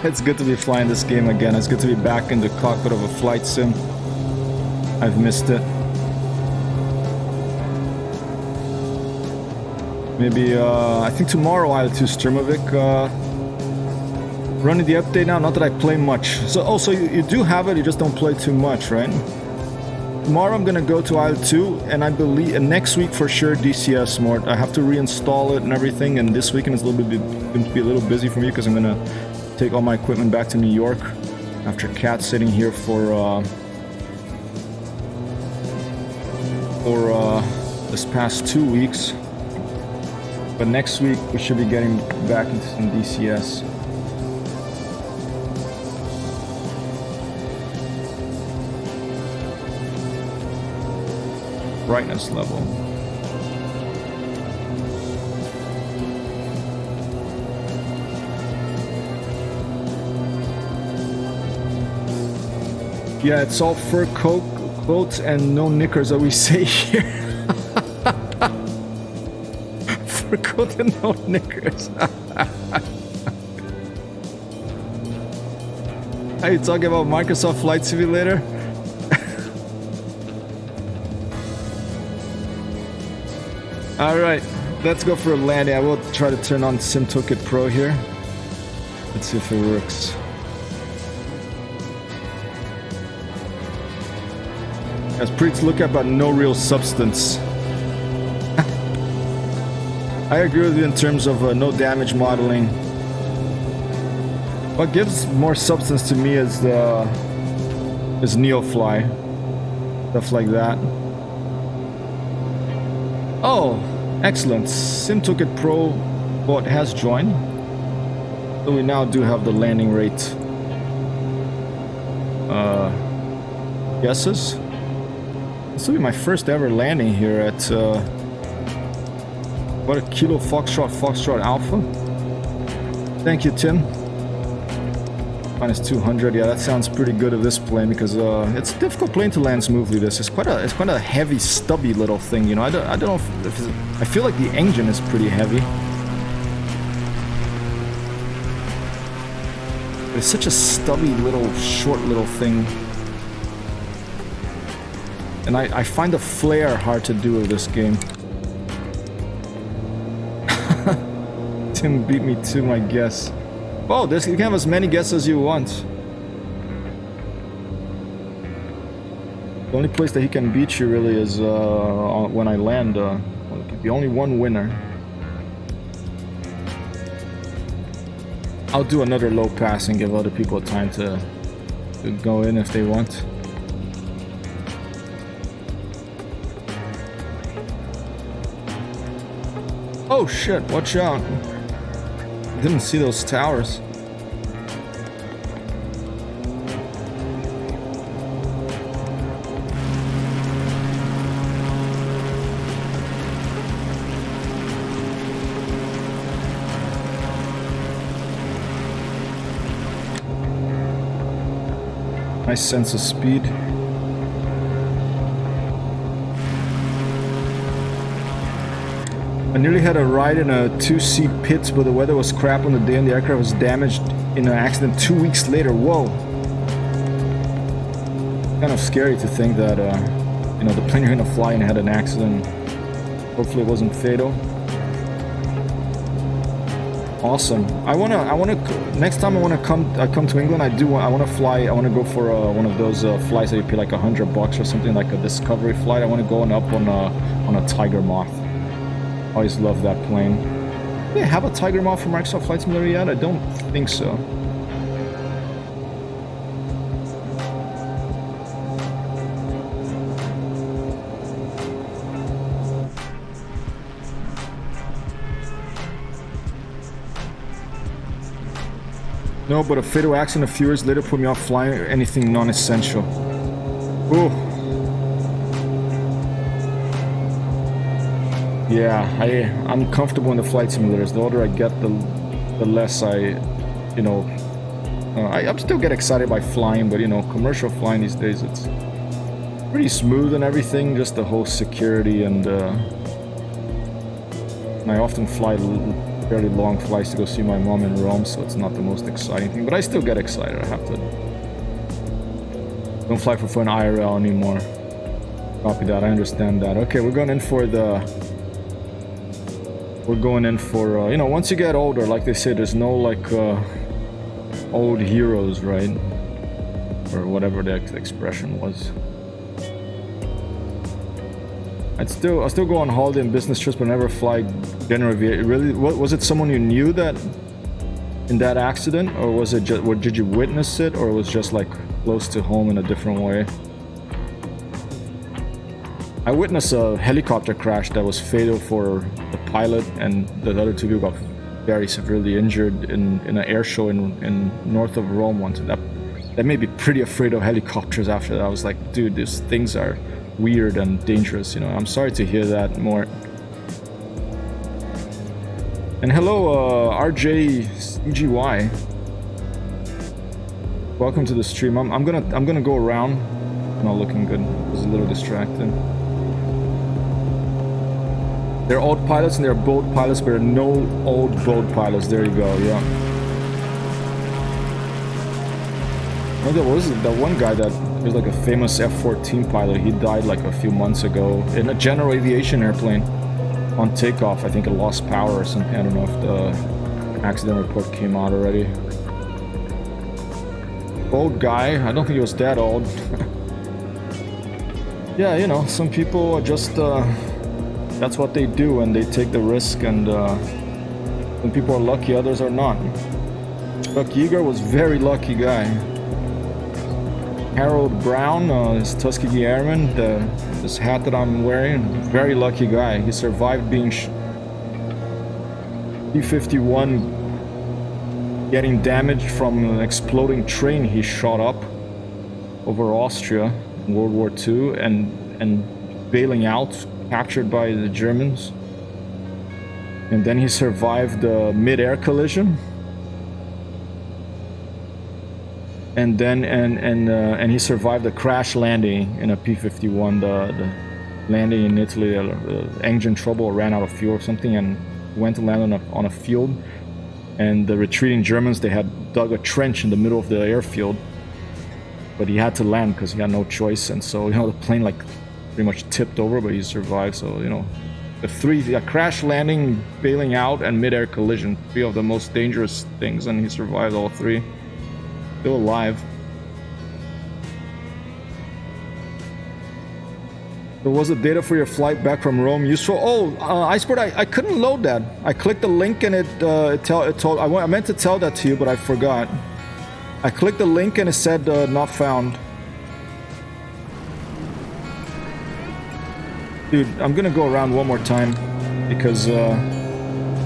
It's good to be flying this game again. It's good to be back in the cockpit of a flight sim. I've missed it. Maybe, I think tomorrow I'll do Sturmovik. Running the update now, not that I play much. So, also, you do have it, you just don't play too much, right? Tomorrow I'm gonna go to Isle 2, and I believe, and next week for sure DCS Mort. I have to reinstall it and everything, and this weekend is going to be a little busy for me because I'm gonna take all my equipment back to New York after Cat sitting here for this past 2 weeks. But next week we should be getting back into some DCS. Brightness level. Yeah, it's all fur coats and no knickers that we say here. Fur coat and no knickers. Are you talking about Microsoft Flight Simulator? Alright, let's go for a landing. I will try to turn on SimToolkit Pro here. Let's see if it works. That's pretty to look at, but no real substance. I agree with you in terms of no damage modeling. What gives more substance to me is Neofly, stuff like that. Oh, excellent! SimToolkit Pro bot has joined, so we now do have the landing rate guesses. This will be my first ever landing here at what, a Kilo Foxtrot Alpha. Thank you, Tim. Minus 200. Yeah, that sounds pretty good of this plane because it's a difficult plane to land smoothly. This is quite a heavy, stubby little thing. You know, I don't know if I feel like the engine is pretty heavy. It's such a stubby little, short little thing. And I find the flare hard to do with this game. Tim beat me to my guess. Oh, you can have as many guesses as you want. The only place that he can beat you really is when I land. The only one winner. I'll do another low pass and give other people time to go in if they want. Oh shit, watch out. Didn't see those towers. Nice sense of speed. I nearly had a ride in a 2-seat pit, but the weather was crap on the day and the aircraft was damaged in an accident 2 weeks later. Whoa. Kind of scary to think that, you know, the plane you're gonna fly in had an accident. Hopefully it wasn't fatal. Awesome. Next time I come to England, I wanna go for one of those flights that you pay like $100 or something, like a discovery flight. I wanna go up on a Tiger Moth. Always loved that plane. Do they have a Tiger Moth for Microsoft Flight Simulator yet? I don't think so. No, but a fatal accident a few years later put me off flying anything non-essential. Ooh. Yeah, I'm comfortable in the flight simulators. The older I get, the less I still get excited by flying, but you know, commercial flying these days, it's pretty smooth and everything, just the whole security and I often fly fairly long flights to go see my mom in Rome, so it's not the most exciting thing, but I still get excited. I have to. Don't fly for fun IRL anymore. Copy that, I understand that. Okay, we're going in for you know, once you get older, like they say, there's no like old heroes, right? Or whatever the expression was. I'll still go on holiday and business trips, but never fly general aviation. Really? What was it? Someone you knew that in that accident, or was it just? Did you witness it, or was it just like close to home in a different way? I witnessed a helicopter crash that was fatal for the pilot, and the other two people got very severely injured in an air show in north of Rome once. That made me pretty afraid of helicopters after that. I was like, dude, these things are weird and dangerous, you know. I'm sorry to hear that more. And hello, RJCGY. Welcome to the stream. I'm gonna go around. Not looking good. It was a little distracting. They're old pilots and they're boat pilots, but there are no old boat pilots. There you go. Yeah. Oh, there was that one guy that was like a famous F-14 pilot. He died like a few months ago in a general aviation airplane on takeoff. I think it lost power or something. I don't know if the accident report came out already. Old guy. I don't think he was that old. Yeah, you know, some people are just that's what they do and they take the risk, and some people are lucky, others are not. Buck Yeager was very lucky guy. Harold Brown, his Tuskegee Airman, this hat that I'm wearing, very lucky guy. He survived being P-51 getting damaged from an exploding train he shot up over Austria in World War II and bailing out, captured by the Germans. And then he survived the mid-air collision. And then and he survived the crash landing in a P-51, the landing in Italy. Engine trouble, ran out of fuel or something, and went to land on a field. And the retreating Germans, they had dug a trench in the middle of the airfield, but he had to land because he had no choice. And so, you know, the plane like pretty much tipped over, but he survived. So, you know, the crash landing, bailing out, and mid-air collision, three of the most dangerous things, and he survived all three. Still alive. So was the data for your flight back from Rome useful? Oh, Icebird, I couldn't load that. I clicked the link and it told. I meant to tell that to you, but I forgot. I clicked the link and it said not found. Dude, I'm gonna go around one more time because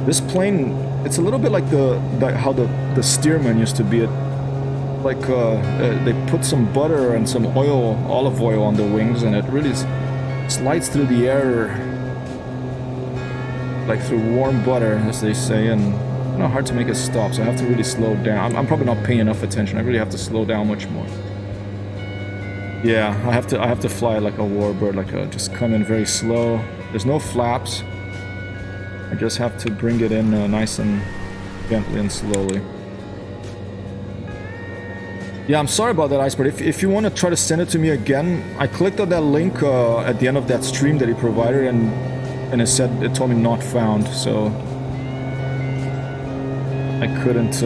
this plane, it's a little bit like how the Stearman used to be. Like they put some butter and some olive oil on the wings, and it really slides through the air like through warm butter, as they say, and you know, hard to make it stop, so I have to really slow down. I'm probably not paying enough attention. I really have to slow down much more. Yeah, I have to fly like a warbird, like just come in very slow. There's no flaps. I just have to bring it in nice and gently and slowly. Yeah, I'm sorry about that, Iceberg. If you want to try to send it to me again, I clicked on that link at the end of that stream that he provided, and it told me not found, so I couldn't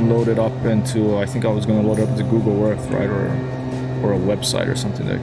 load it up into. I think I was gonna load it up to Google Earth, right, or a website or something like.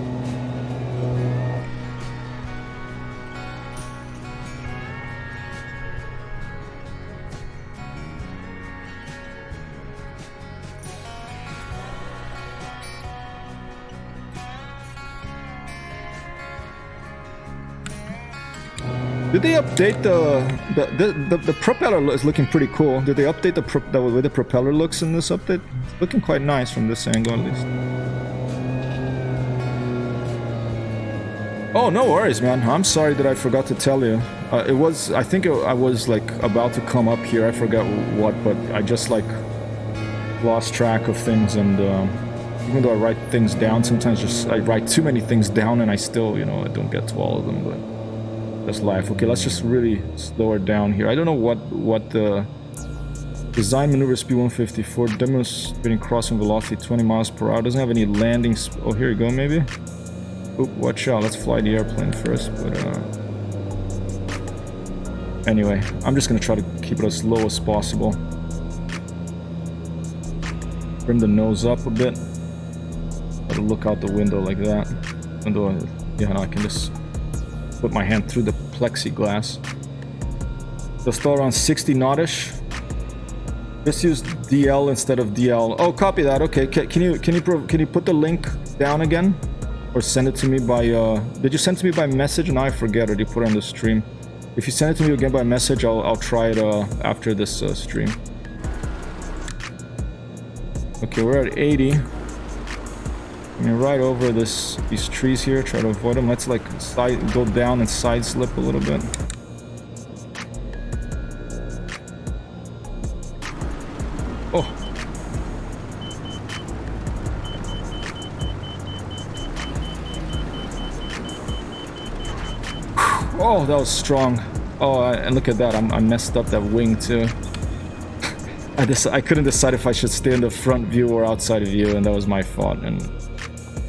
Did they update the propeller is looking pretty cool. Did they update the way the propeller looks in this update? It's looking quite nice from this angle at least. Oh, no worries, man. I'm sorry that I forgot to tell you. I was like about to come up here. I forgot what, but I just like lost track of things, and even though I write things down, sometimes I write too many things down and I still, I don't get to all of them, but that's life. Okay, let's just really slow her down here. I don't know what the design maneuver speed 154, demonstrating crossing velocity 20 miles per hour. Doesn't have any landings. Oh, here you go, maybe. Oop, watch out. Let's fly the airplane first. But anyway, I'm just gonna try to keep it as low as possible. Bring the nose up a bit. Try to look out the window like that. I can just put my hand through the plexiglass. Just throw around 60 knotish. Just use DL instead of DL. Oh, copy that. Okay. Can you put the link down again, or send it to me by? Did you send it to me by message? Now I forget. Or did you put it on the stream? If you send it to me again by message, I'll try it after this stream. Okay, we're at 80. I'm gonna ride over these trees here, try to avoid them. Let's like go down and side slip a little bit. Oh. Oh, that was strong. Oh, and look at that. I messed up that wing too. I couldn't decide if I should stay in the front view or outside view, and that was my fault. And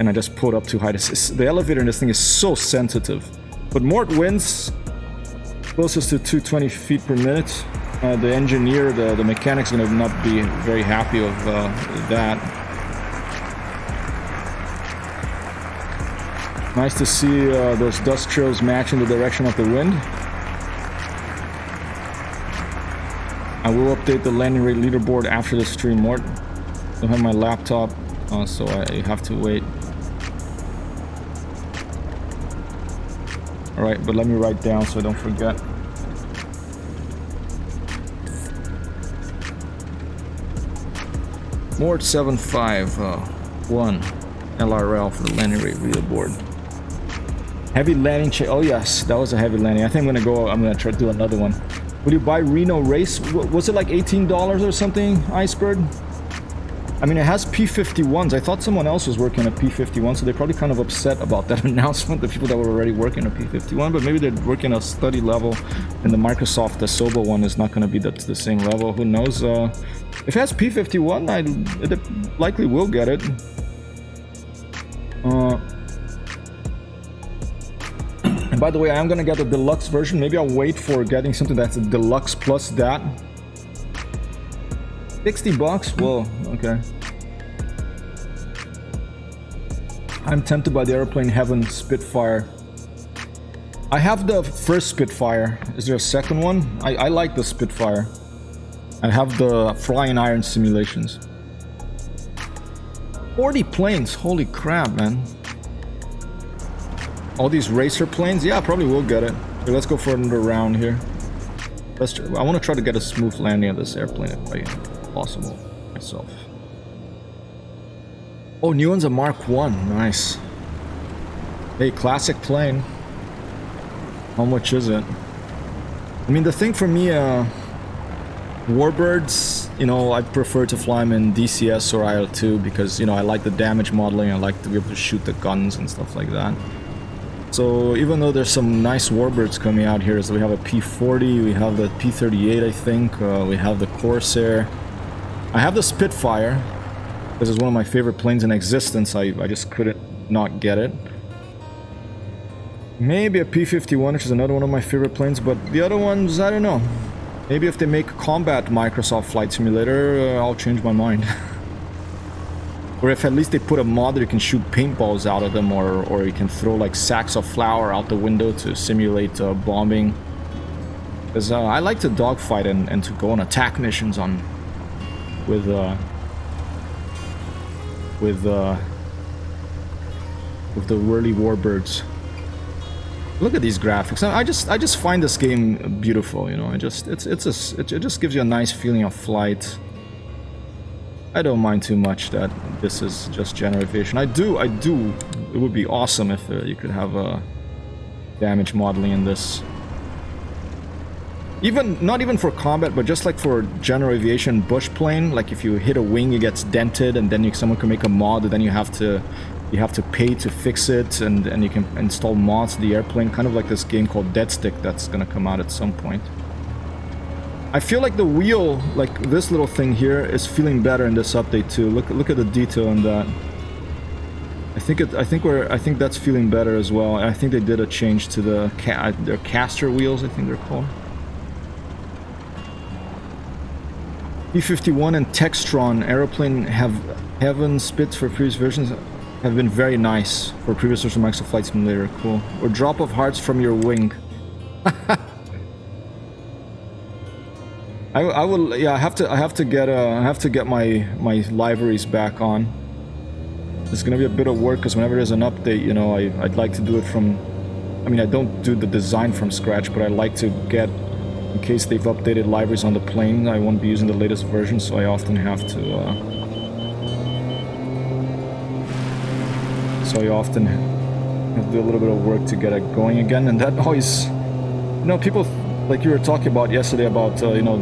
I just pulled up too high. The elevator in this thing is so sensitive. But Mort wins closest to 220 feet per minute. The engineer, the mechanic's gonna not be very happy with that. Nice to see those dust trails matching the direction of the wind. I will update the landing rate leaderboard after the stream, Mort. I don't have my laptop, so I have to wait. Alright, but let me write down so I don't forget. Mort 751 LRL for the landing rate leaderboard. Heavy landing check. Oh yes, that was a heavy landing. I think I'm gonna try to do another one. Will you buy Reno Race? Was it like $18 or something, Iceberg? I mean, it has P51s. I thought someone else was working on a P51, so they're probably kind of upset about that announcement, the people that were already working on a P51, but maybe they're working a study level, and the Microsoft Asobo one is not going to be the same level. Who knows? If it has P51, it likely will get it. And by the way, I am going to get the deluxe version. Maybe I'll wait for getting something that's a deluxe plus that. $60? Whoa, okay. I'm tempted by the Airplane Heaven Spitfire. I have the first Spitfire. Is there a second one? I like the Spitfire. I have the Flying Iron simulations. 40 planes, holy crap, man. All these racer planes? Yeah, I probably will get it. Okay, let's go for another round here. I want to try to get a smooth landing of this airplane if possible myself. Oh, new one's a Mark 1. Nice. Hey, classic plane. How much is it? I mean, the thing for me, Warbirds, you know, I prefer to fly them in DCS or IL-2 because, you know, I like the damage modeling. I like to be able to shoot the guns and stuff like that. So even though there's some nice Warbirds coming out here, so we have a P-40, we have the P-38, I think, we have the Corsair. I have the Spitfire. This is one of my favorite planes in existence. I just couldn't not get it. Maybe a P-51, which is another one of my favorite planes, but the other ones, I don't know. Maybe if they make combat Microsoft Flight Simulator, I'll change my mind. Or if at least they put a mod that you can shoot paintballs out of them, or you can throw like sacks of flour out the window to simulate bombing. Because I like to dogfight and to go on attack missions on with the whirly warbirds. Look at these graphics. I just find this game beautiful, you know. It just gives you a nice feeling of flight. I don't mind too much that this is just generation. I do. It would be awesome if you could have damage modeling in this. Not even for combat, but just like for general aviation bush plane. Like if you hit a wing, it gets dented, and then someone can make a mod, and then you have to pay to fix it, and you can install mods to the airplane, kind of like this game called Dead Stick that's gonna come out at some point. I feel like the wheel, like this little thing here, is feeling better in this update too. Look at the detail in that. I think that's feeling better as well. I think they did a change to their caster wheels, I think they're called. P-51 and Textron aeroplane Heaven Spits for previous versions have been very nice for previous versions of Microsoft Flight Simulator. Cool. Or drop of hearts from your wing. I will. Yeah, I have to get my liveries back on. It's gonna be a bit of work because whenever there's an update, you know, I'd like to do it from. I mean, I don't do the design from scratch, but I like to get, in case they've updated libraries on the plane. I won't be using the latest version, so I often have to. So I often have to do a little bit of work to get it going again, and that always, you know, people like you were talking about yesterday about you know,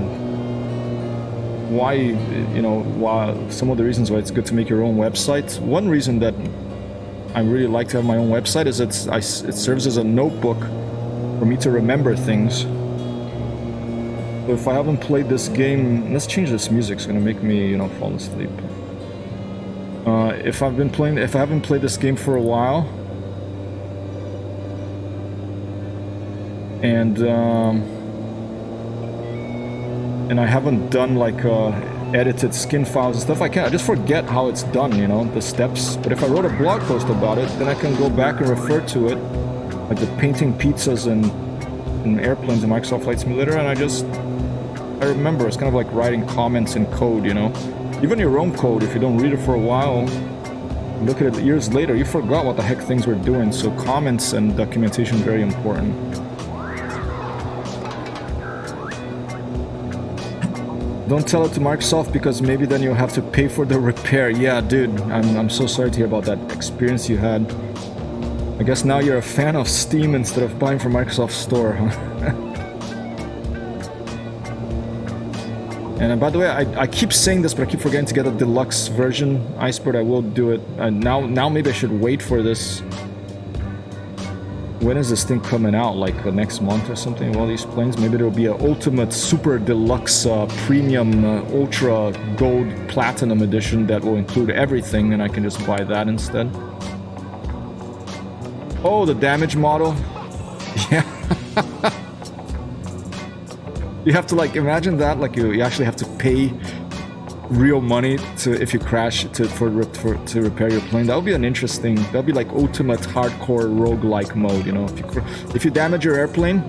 why, you know, why some of the reasons why it's good to make your own website. One reason that I really like to have my own website is it serves as a notebook for me to remember things. So if I haven't played this game, let's change this music. It's gonna make me, you know, fall asleep. If I haven't played this game for a while, and I haven't done like edited skin files and stuff, I just forget how it's done, you know, the steps. But if I wrote a blog post about it, then I can go back and refer to it, like the painting pizzas and airplanes in Microsoft Flight Simulator, and I remember. It's kind of like writing comments in code, you know. Even your own code, if you don't read it for a while, look at it years later, you forgot what the heck things were doing. So comments and documentation is very important. Don't tell it to Microsoft because maybe then you'll have to pay for the repair. Yeah, dude, I'm so sorry to hear about that experience you had. I guess now you're a fan of Steam instead of buying from Microsoft Store, huh? And by the way, I keep saying this, but I keep forgetting to get a deluxe version. Icebird, I will do it. Now maybe I should wait for this. When is this thing coming out? Like next month or something? All these planes? Maybe there'll be an ultimate super deluxe premium ultra gold platinum edition that will include everything, and I can just buy that instead. Oh, the damage model. Yeah. You have to like imagine that, like you actually have to pay real money to if you crash to repair your plane. That would be an interesting. That would be like ultimate hardcore roguelike mode. You know, if you damage your airplane,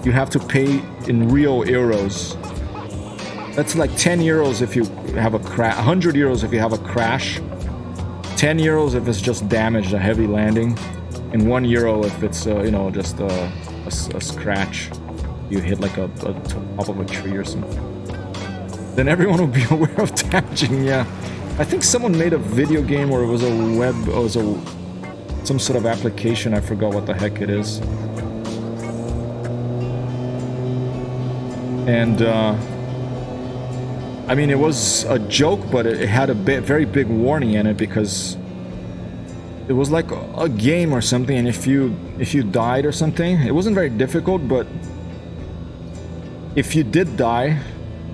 you have to pay in real euros. That's like 10 euros if you have a crash, 100 euros if you have a crash, 10 euros if it's just damaged, a heavy landing, and 1 euro if it's you know, just a scratch. You hit like a top of a tree or something. Then everyone will be aware of damaging. Yeah, I think someone made a video game, or it was a web, or it was some sort of application. I forgot what the heck it is. And I mean, it was a joke, but it had a very big warning in it because it was like a game or something, and if you died or something, it wasn't very difficult, but if you did die,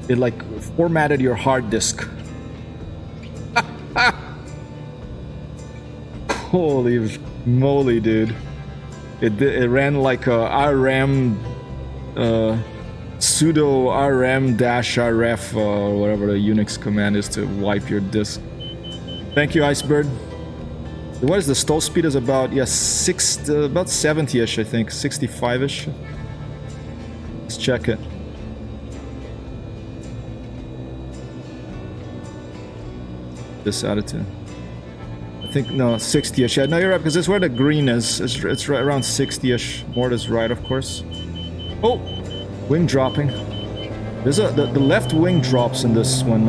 it like formatted your hard disk. Holy moly, dude! It ran like a RM, sudo rm-rf or whatever the Unix command is to wipe your disk. Thank you, Icebird. What is the stall speed? Is about about 70ish, I think, 65ish. Let's check it. This attitude. I think no, 60ish. Yeah, no, you're right because it's where the green is. It's right around 60ish. Mort is right, of course. Oh, wing dropping. There's the left wing drops in this when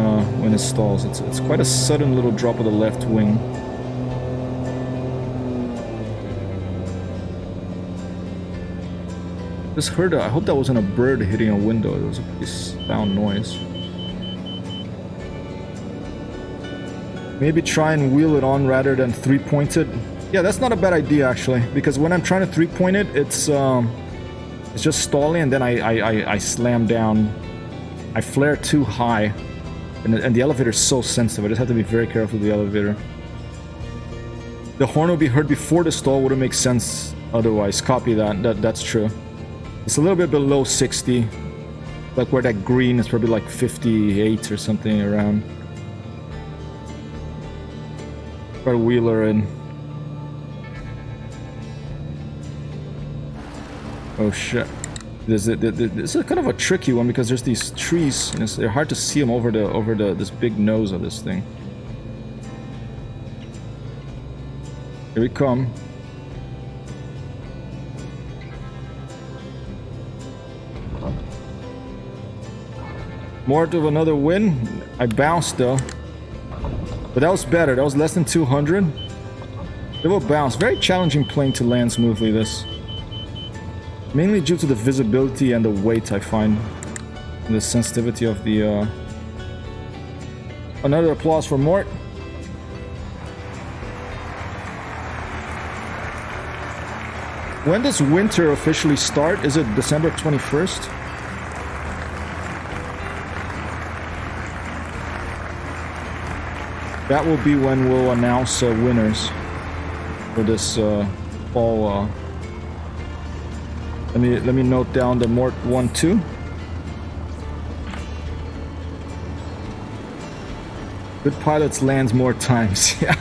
it stalls. It's quite a sudden little drop of the left wing. Just heard I hope that wasn't a bird hitting a window. It was a pretty sound noise. Maybe try and wheel it on rather than 3-point it. Yeah, that's not a bad idea actually, because when I'm trying to 3-point it, it's just stalling, and then I slam down. I flare too high, and the elevator is so sensitive. I just have to be very careful with the elevator. The horn will be heard before the stall. Wouldn't make sense otherwise. Copy that. That's true. It's a little bit below 60, like where that green is probably like 58 or something around. Got a wheeler in. Oh shit. This is kind of a tricky one because there's these trees and they're hard to see them over this big nose of this thing. Here we come. More of another win. I bounced though. But that was better. That was less than 200. It will bounce. Very challenging plane to land smoothly, this. Mainly due to the visibility and the weight, I find. And the sensitivity of the... Another applause for Mort. When does winter officially start? Is it December 21st? That will be when we'll announce winners for this fall. Let me note down the Mort 1-2. Good pilots lands more times. Yeah.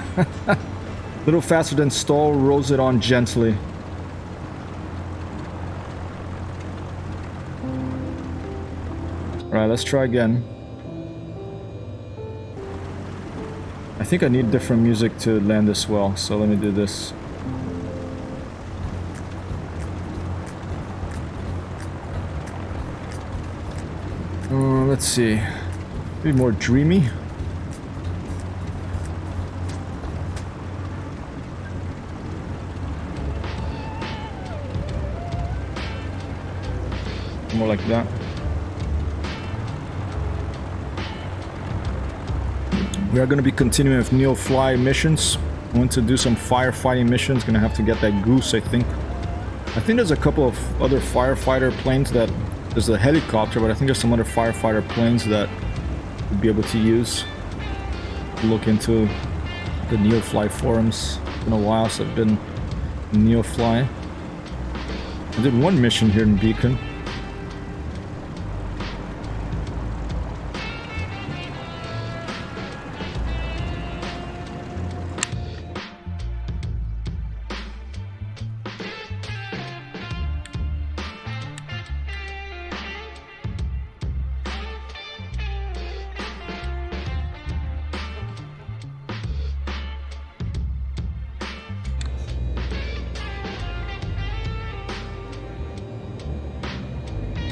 Little faster than stall, rolls it on gently. Alright, let's try again. I think I need different music to land this well, so let me do this. Let's see. Maybe more dreamy. More like that. We are going to be continuing with Neo-Fly missions. I want to do some firefighting missions. Going to have to get that goose, I think. I think there's a couple of other firefighter planes that... There's a helicopter, but I think there's some other firefighter planes that we'll be able to use. Look into the Neo-Fly forums. It's been a while since I've been in Neo-Fly. I did one mission here in Beacon.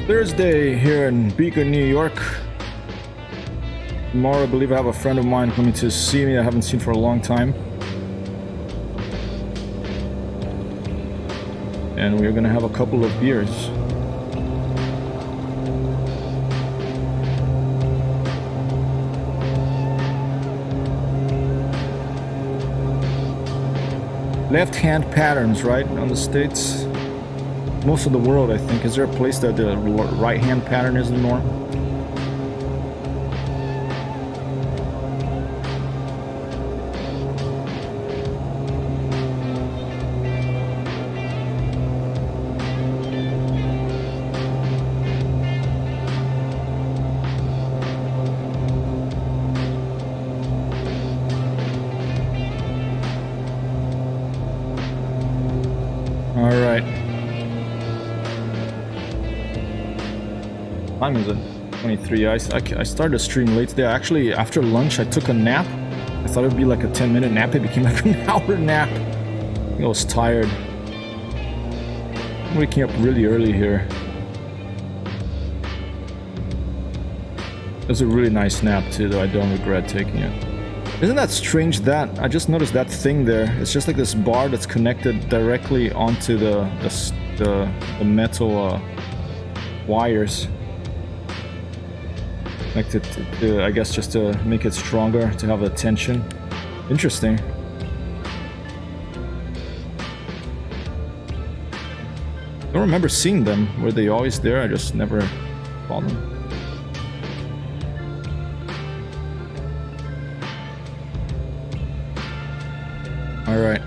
Thursday here in Beacon, New York. Tomorrow, I believe I have a friend of mine coming to see me I haven't seen for a long time. And we're gonna have a couple of beers. left-hand patterns, right, on the States. Most of the world, I think. Is there a place that the right-hand pattern is the norm? Time is at 23. I started to stream late today. Actually, after lunch, I took a nap. I thought it would be like a 10-minute nap. It became like an hour nap. I was tired. I'm waking up really early here. It was a really nice nap too, though I don't regret taking it. Isn't that strange that I just noticed that thing there? It's just like this bar that's connected directly onto the metal wires. Connected to, I guess, just to make it stronger, to have the tension. Interesting. I don't remember seeing them. Were they always there? I just never saw them. All right.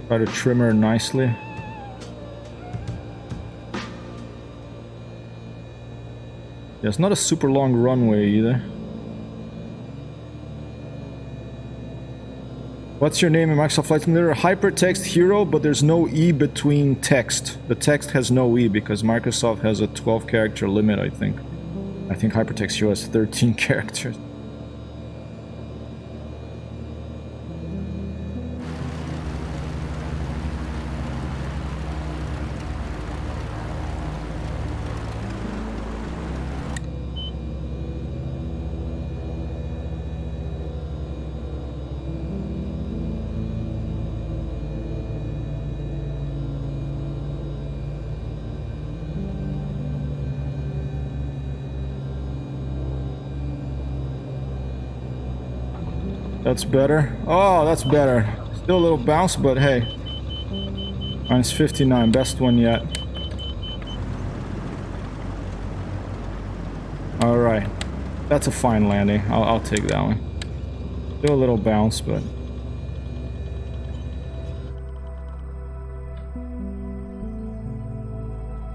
Try to trim her nicely. Yeah, it's not a super long runway either. What's your name in Microsoft Flight Simulator? Hypertext Hero, but there's no E between text. The text has no E because Microsoft has a 12-character limit, I think. I think Hypertext Hero has 13 characters. That's better. Oh, that's better. Still a little bounce, but hey. Mine's 59, best one yet. Alright. That's a fine landing. I'll take that one. Still a little bounce, but...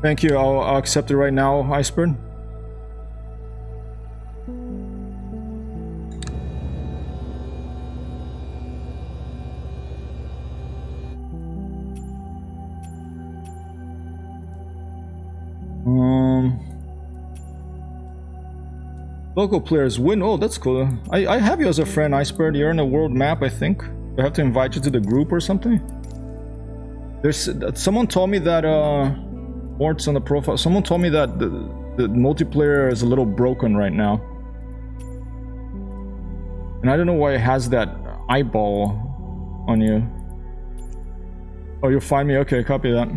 Thank you. I'll accept it right now, Iceberg. Local players win. Oh, that's cool. I have you as a friend, Iceberg. You're in a world map, I think. Do I have to invite you to the group or something? There's someone told me that ports on the profile. Someone told me that the multiplayer is a little broken right now, and I don't know why it has that eyeball on you. Oh, you'll find me. Okay, copy that.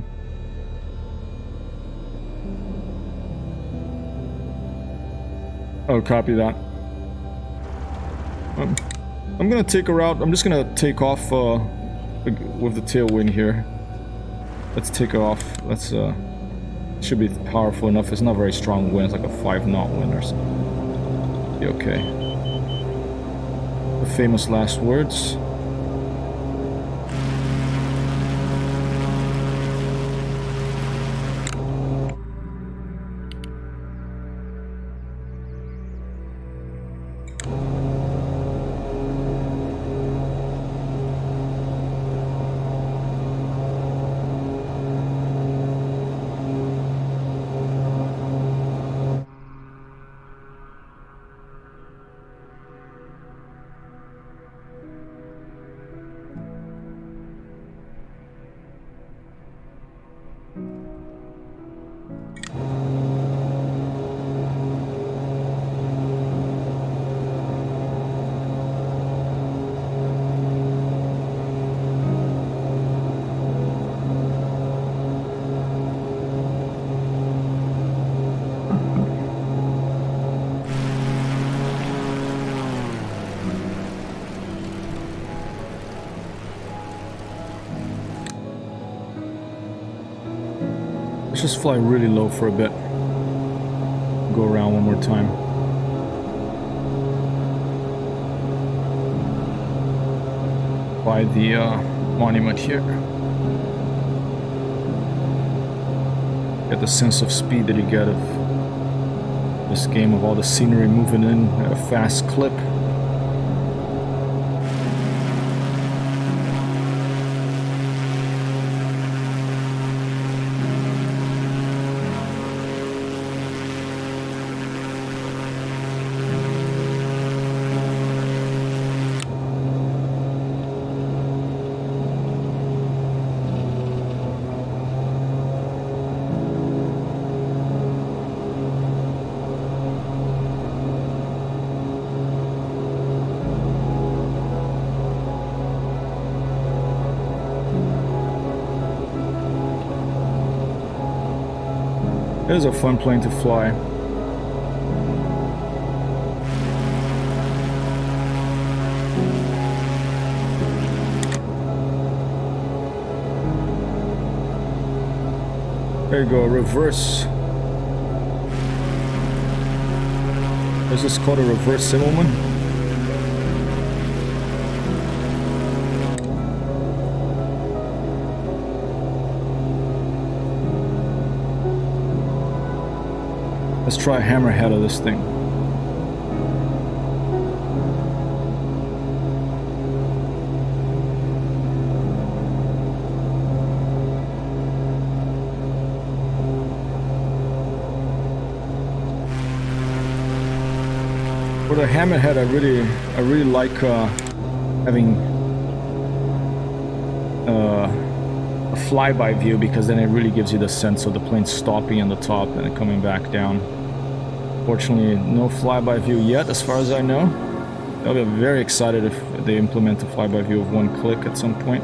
Oh, copy that. I'm gonna take her out. I'm just gonna take off with the tailwind here. Let's take her off. Let's should be powerful enough. It's not very strong wind. It's like a 5-knot wind or something. Be okay. The famous last words. just fly really low for a bit. Go around one more time. By the monument here. Get the sense of speed that you get of this game, of all the scenery moving in at a fast clip. It is a fun plane to fly. There you go, reverse. Is this called a reverse Simmelman? Let's try a hammerhead of this thing. For the hammerhead, I really like having a flyby view, because then it really gives you the sense of the plane stopping on the top and then coming back down. Fortunately, no flyby view yet, as far as I know. I'll be very excited if they implement a flyby view of one click at some point.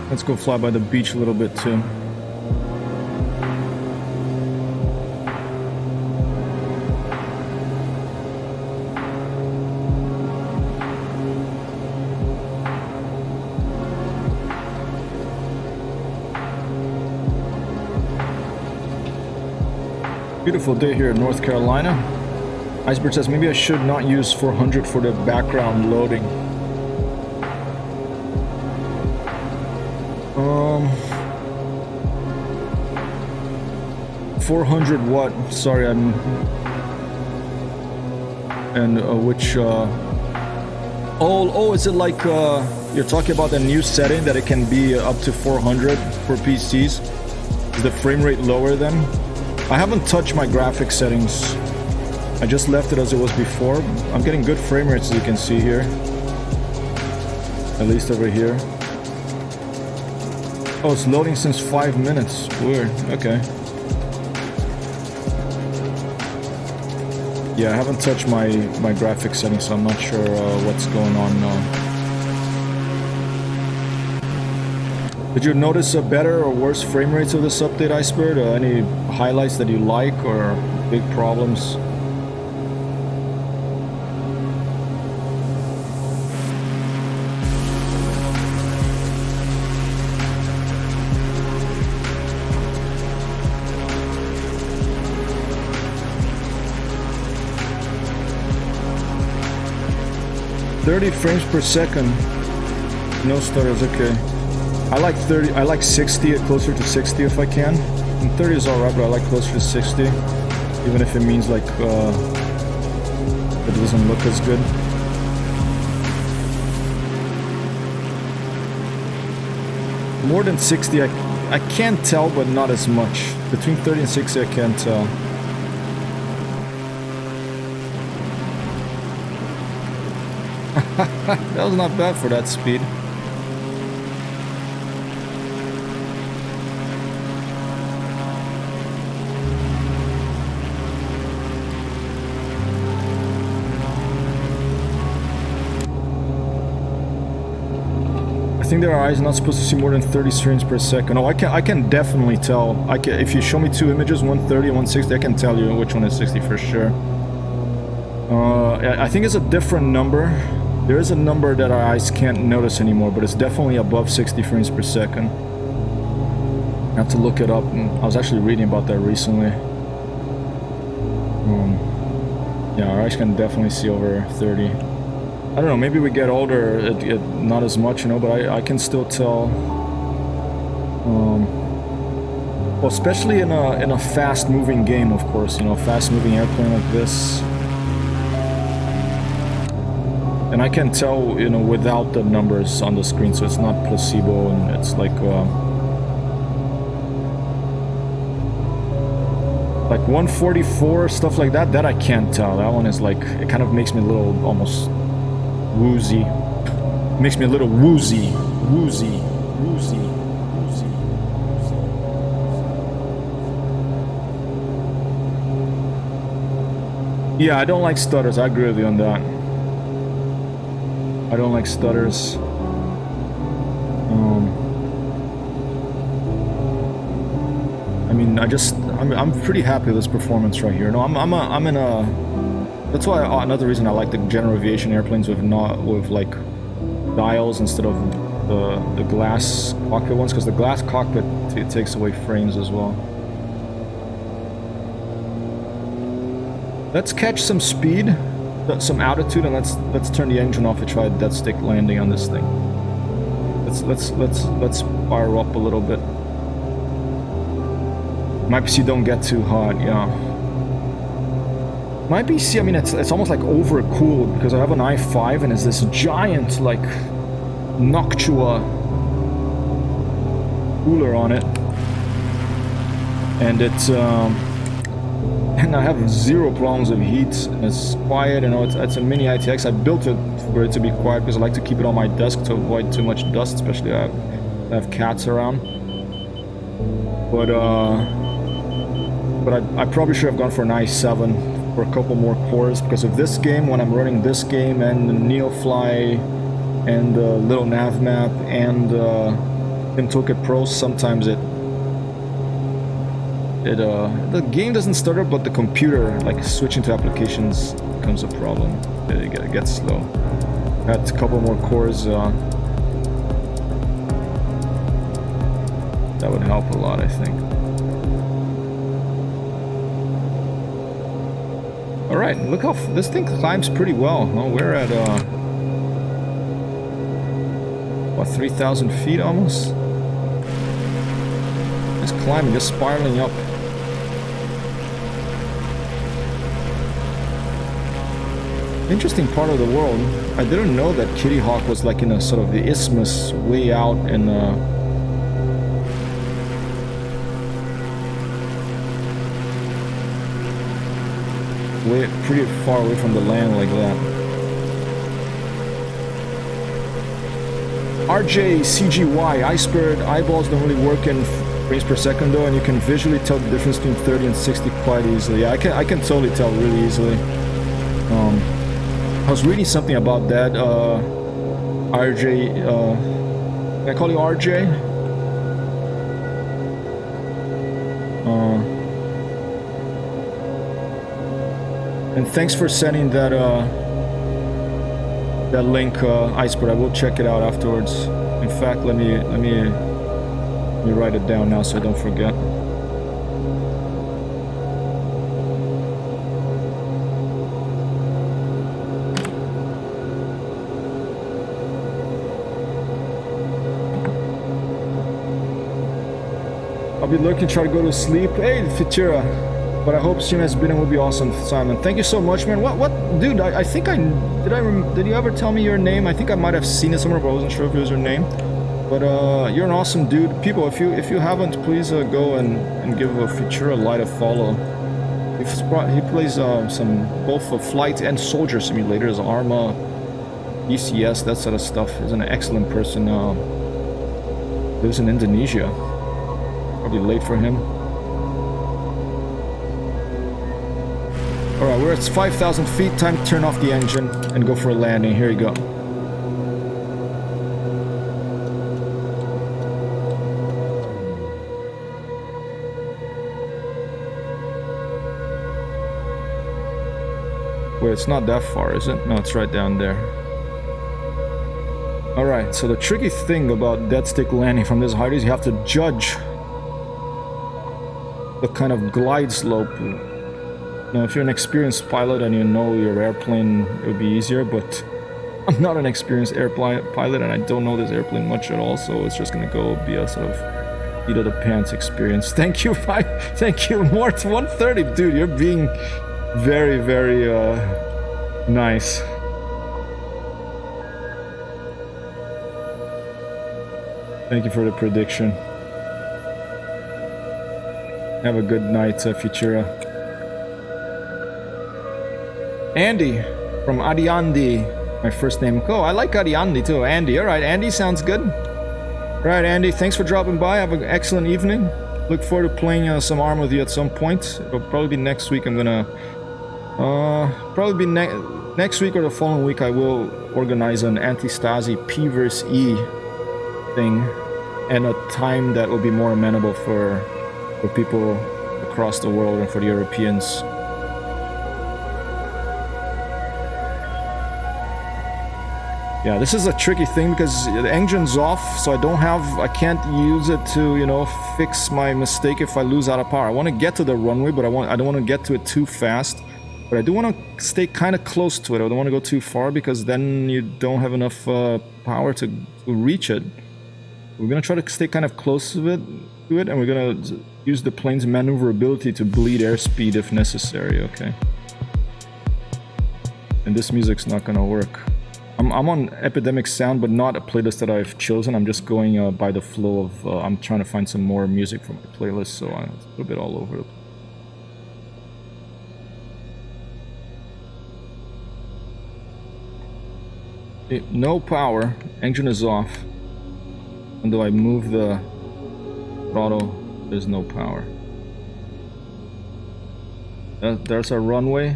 Let's go fly by the beach a little bit too. Beautiful day here in North Carolina. Iceberg says maybe I should not use 400 for the background loading. 400 what? Sorry, I'm... And which... Oh, is it like... You're talking about the new setting that it can be up to 400 for PCs? Is the frame rate lower then? I haven't touched my graphics settings. I just left it as it was before. I'm getting good frame rates, as you can see here. At least over here. Oh, it's loading since 5 minutes. Weird. Okay. Yeah, I haven't touched my graphics settings, so I'm not sure what's going on now. Did you notice a better or worse frame rates of this update, Iceberg? Any highlights that you like or big problems? 30 frames per second. No stutters, okay. I like 30, I like 60, closer to 60 if I can. And 30 is alright, but I like closer to 60. Even if it means like it doesn't look as good. More than 60, I can tell, but not as much. Between 30 and 60, I can tell. That was not bad for that speed. I think their eyes not supposed to see more than 30 frames per second. Oh, I can definitely tell. If you show me two images, 130 and 160, I can tell you which one is 60 for sure. I think it's a different number. There is a number that our eyes can't notice anymore, but it's definitely above 60 frames per second. I have to look it up. I was actually reading about that recently. Yeah, our eyes can definitely see over 30. I don't know, maybe we get older, not as much, you know, but I can still tell. Well, especially in a fast-moving game, of course, you know, fast-moving airplane like this. And I can tell, you know, without the numbers on the screen, so it's not placebo, and it's like 144, stuff like that, that I can't tell. That one is like, it kind of makes me a little almost woozy. Makes me a little woozy. Woozy. Woozy. Woozy. Yeah, I don't like stutters. I agree with you on that. I don't like stutters. I mean, I'm pretty happy with this performance right here. No, I'm in a. That's why another reason I like the general aviation airplanes with like dials instead of the glass cockpit ones, because the glass cockpit it takes away frames as well. Let's catch some speed, some altitude, and let's turn the engine off and try a dead stick landing on this thing. Let's fire up a little bit. My PC don't get too hot, yeah. My PC, I mean, it's almost like overcooled because I have an i5 and it's this giant like Noctua cooler on it, and it's and I have zero problems with heat. It's quiet, you know. It's a mini ITX. I built it for it to be quiet because I like to keep it on my desk to avoid too much dust, especially I have cats around. But I probably should have gone for an i7 for a couple more cores, because of this game, when I'm running this game and the NeoFly and the little nav map and Toolkit Pro, sometimes the game doesn't start up, but the computer, like switching to applications, becomes a problem. It gets slow. Had a couple more cores. That would help a lot, I think. Alright, look how this thing climbs pretty well. Oh, we're at, what, 3,000 feet almost? Just climbing, just spiraling up. Interesting part of the world. I didn't know that Kitty Hawk was like in a sort of the isthmus way out in, pretty far away from the land like that. RJ CGY, iceberg eyeballs don't really work in frames per second though, and you can visually tell the difference between 30 and 60 quite easily. Yeah, I can totally tell really easily. I was reading something about that. RJ, can I call you RJ? And thanks for sending that that link, Iceberg. I will check it out afterwards. In fact, let me write it down now so I don't forget. I'll be looking, try to go to sleep. Hey, Futura. But I hope stream has been and will be awesome, Simon. Thank you so much, man. What, dude? I think did you ever tell me your name? I think I might have seen it somewhere, but I wasn't sure if it was your name. But you're an awesome dude. People, if you haven't, please go and give Futura Light a follow. He plays some both flight and soldier simulators, Arma, ECS, that sort of stuff. He's an excellent person. Lives in Indonesia. Probably late for him. Alright, we're at 5,000 feet. Time to turn off the engine and go for a landing. Here you go. Wait, it's not that far, is it? No, it's right down there. Alright, so the tricky thing about dead stick landing from this height is you have to judge the kind of glide slope. Now, if you're an experienced pilot and you know your airplane, it would be easier, but I'm not an experienced airplane pilot and I don't know this airplane much at all, so it's just gonna be a sort of seat of the pants experience. Thank you, thank you, Mort 130, dude, you're being very, very nice. Thank you for the prediction. Have a good night, Futura. Andy from Adiandi, my first name. Oh, I like Adiandi too. Andy. All right, Andy sounds good. All right, Andy. Thanks for dropping by. Have an excellent evening. Look forward to playing some ARM with you at some point. It'll probably be next week. I'm gonna probably be next week or the following week. I will organize an anti-Stasi P vs E thing, and a time that will be more amenable for people across the world and for the Europeans. Yeah, this is a tricky thing because the engine's off, so I can't use it to, you know, fix my mistake if I lose out of power. I want to get to the runway, but I don't want to get to it too fast. But I do want to stay kind of close to it. I don't want to go too far because then you don't have enough power to reach it. We're going to try to stay kind of close to it, and we're going to use the plane's maneuverability to bleed airspeed if necessary, okay? And this music's not going to work. I'm on Epidemic Sound, but not a playlist that I've chosen. I'm just going by the flow of... I'm trying to find some more music for my playlist, so it's a little bit all over the place. No power. Engine is off. And though I move the throttle, there's no power. There's our runway.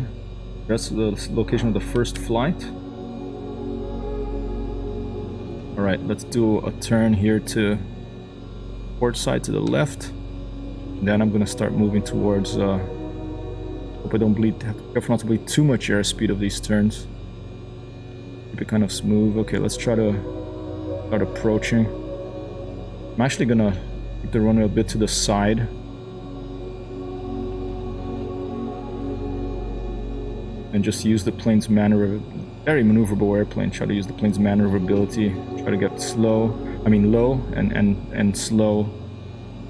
That's the location of the first flight. Alright, let's do a turn here to port side to the left. And then I'm gonna start moving towards hope I don't bleed, careful not to bleed too much airspeed of these turns. Keep it kind of smooth. Okay, let's try to start approaching. I'm actually gonna keep the runway a bit to the side. And just use the plane's very maneuverable airplane. Try to use the plane's maneuverability. Try to get low and slow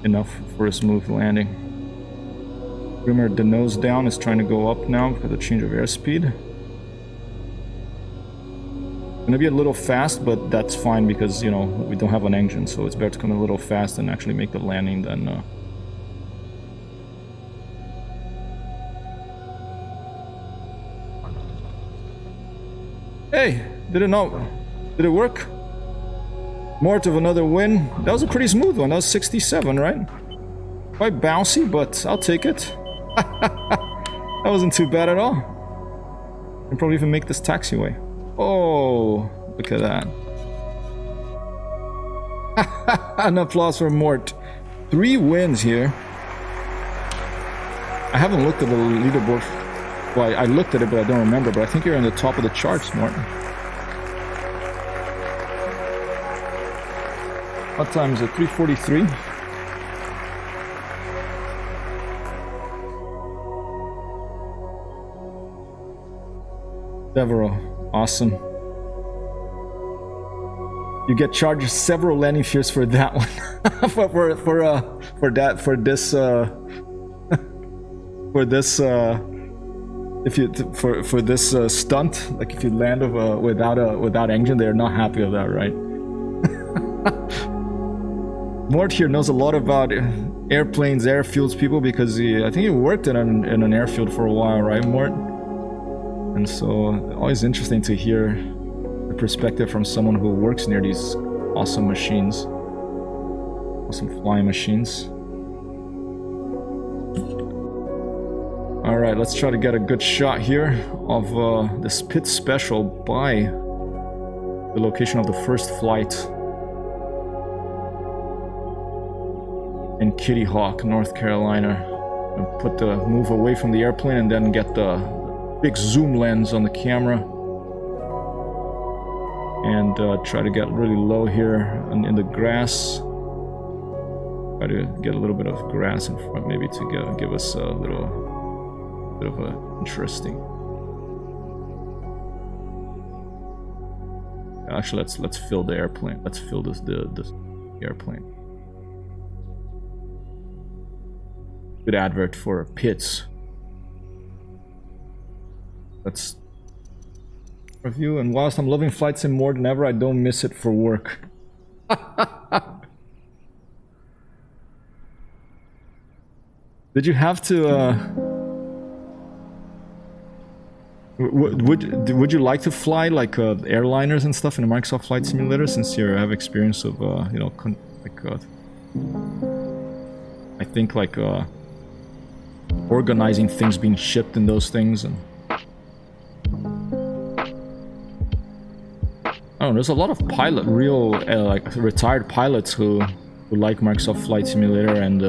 enough for a smooth landing. Remember, the nose down is trying to go up now because of the change of airspeed. Gonna be a little fast, but that's fine because, you know, we don't have an engine, so it's better to come a little fast and actually make the landing than Hey, did it work? Mort of another win. That was a pretty smooth one. That was 67, right? Quite bouncy, but I'll take it. That wasn't too bad at all. Can probably even make this taxiway. Oh, look at that. An applause for Mort. 3 wins here. I haven't looked at the leaderboard. Well, I looked at it, but I don't remember. But I think you're in the top of the charts, Martin. What time is it? 3:43? Devereaux. Awesome. You get charged several landing fees for that one. for this stunt. Like if you land without engine, they're not happy with that, right? Mort here knows a lot about airplanes, airfields, people, because I think he worked in an airfield for a while, right, Mort? And so always interesting to hear the perspective from someone who works near these awesome machines, awesome flying machines. All right, let's try to get a good shot here of this pit special by the location of the first flight in Kitty Hawk, North Carolina. And move away from the airplane and then get the big zoom lens on the camera. And try to get really low here in the grass. Try to get a little bit of grass in front, maybe to give us a little bit of a interesting. Actually, let's fill the airplane. Let's fill this airplane. Good advert for pits. Let's review. And whilst I'm loving flight sim more than ever, I don't miss it for work. Did you have to? Would you like to fly like airliners and stuff in a Microsoft Flight Simulator, since you have experience of you know, I think like organizing things being shipped in those things, and I don't know, there's a lot of real like retired pilots who like Microsoft Flight Simulator, and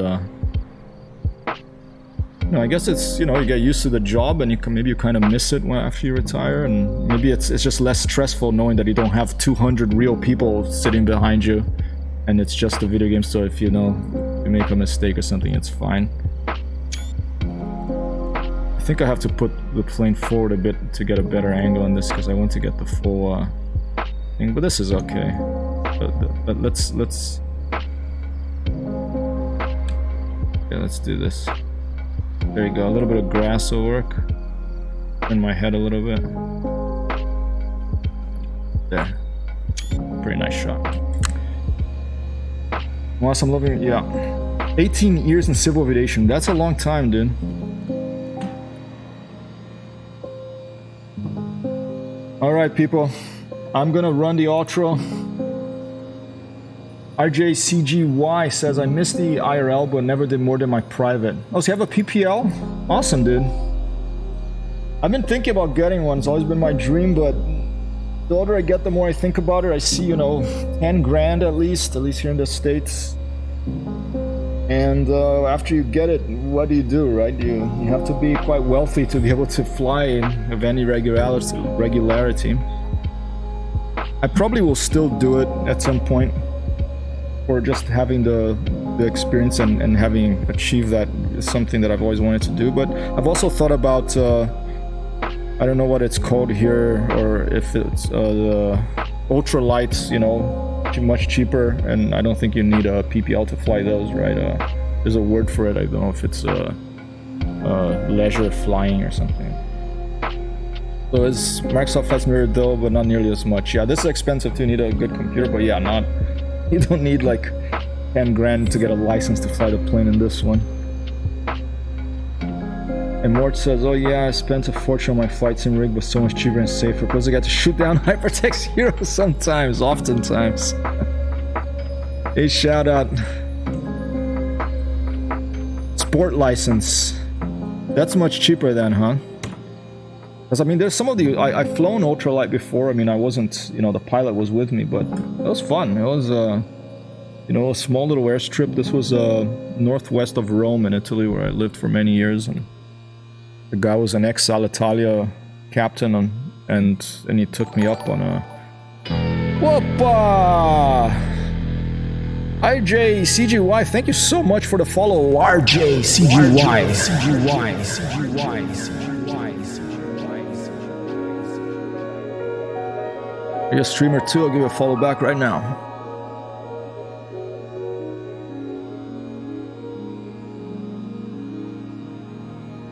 you know, I guess it's, you know, you get used to the job and maybe you kind of miss it after you retire, and maybe it's just less stressful knowing that you don't have 200 real people sitting behind you and it's just a video game, so if you make a mistake or something, it's fine. I think I have to put the plane forward a bit to get a better angle on this, because I want to get the full thing, but this is okay. But let's do this. There you go, a little bit of grass will work. Turn my head a little bit. There. Pretty nice shot. Whilst I'm loving it, yeah. 18 years in civil aviation, that's a long time, dude. Alright, people. I'm gonna run the outro. RJCGY says, I missed the IRL but never did more than my private. Oh, so you have a PPL? Awesome, dude. I've been thinking about getting one. It's always been my dream, but the older I get, the more I think about it. I see, you know, 10 grand at least here in the States. And after you get it, what do, right? You have to be quite wealthy to be able to fly of any regularity. I probably will still do it at some point, or just having the experience and having achieved that is something that I've always wanted to do. But I've also thought about, I don't know what it's called here, or if it's the ultralights, you know, much cheaper, and I don't think you need a PPL to fly those, right? There's a word for it. I don't know if it's leisure flying or something. So it's Microsoft Flight Simulator though, but not nearly as much. Yeah, this is expensive too. You need a good computer, but yeah, you don't need like 10 grand to get a license to fly the plane in this one. And Mort says, oh yeah, I spent a fortune on my flight sim rig, but so much cheaper and safer. Plus I got to shoot down hypertext heroes sometimes, oftentimes. Hey, shout out. Sport license. That's much cheaper then, huh? Because I mean, there's some of the, I've flown ultralight before. I mean, I wasn't, you know, the pilot was with me, but it was fun. It was, you know, a small little airstrip. This was northwest of Rome in Italy, where I lived for many years, and the guy was an ex-Alitalia captain, and he took me up on a... Whoopa! RJCGY, thank you so much for the follow. RJCGY. You're a streamer too. I'll give you a follow back right now.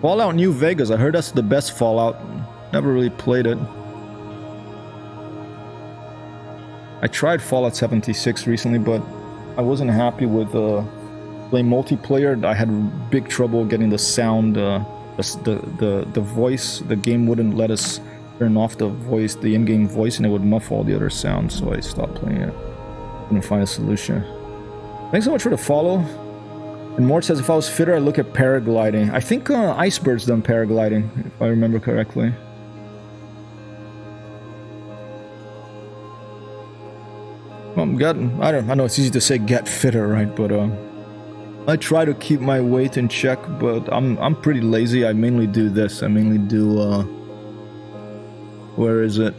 Fallout New Vegas. I heard that's the best Fallout. Never really played it. I tried Fallout 76 recently, but I wasn't happy with playing multiplayer. I had big trouble getting the sound, the voice. The game wouldn't let us turn off the voice, the in-game voice, and it would muffle all the other sounds, so I stopped playing it. Couldn't find a solution. Thanks so much for the follow. And Mort says, if I was fitter, I'd look at paragliding. I think Icebird's done paragliding, if I remember correctly. Well, I know it's easy to say get fitter, right? But I try to keep my weight in check, but I'm pretty lazy. I mainly do this. I mainly do where is it?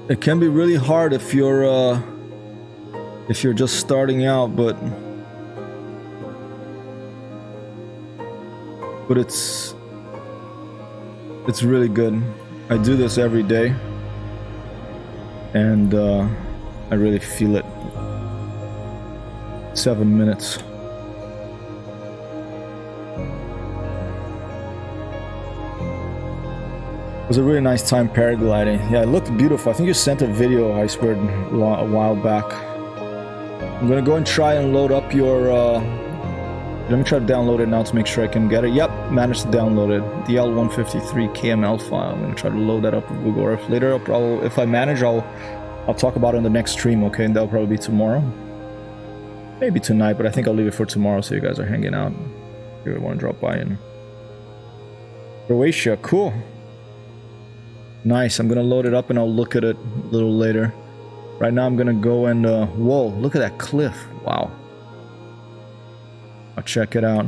It can be really hard if you're just starting out, but it's really good. I do this every day, and I really feel it. 7 minutes. It was a really nice time paragliding. Yeah, it looked beautiful. I think you sent a video, Iceberg, a while back. I'm gonna go and try and load up your... let me try to download it now to make sure I can get it. Yep, managed to download it. The L153 KML file. I'm gonna try to load that up with Google Earth later. If I manage, I'll talk about it in the next stream, okay? And that'll probably be tomorrow. Maybe tonight, but I think I'll leave it for tomorrow so you guys are hanging out. If you want to drop by in Croatia, cool. Nice, I'm gonna load it up and I'll look at it a little later. Right now I'm gonna go and, whoa, look at that cliff, wow. I'll check it out.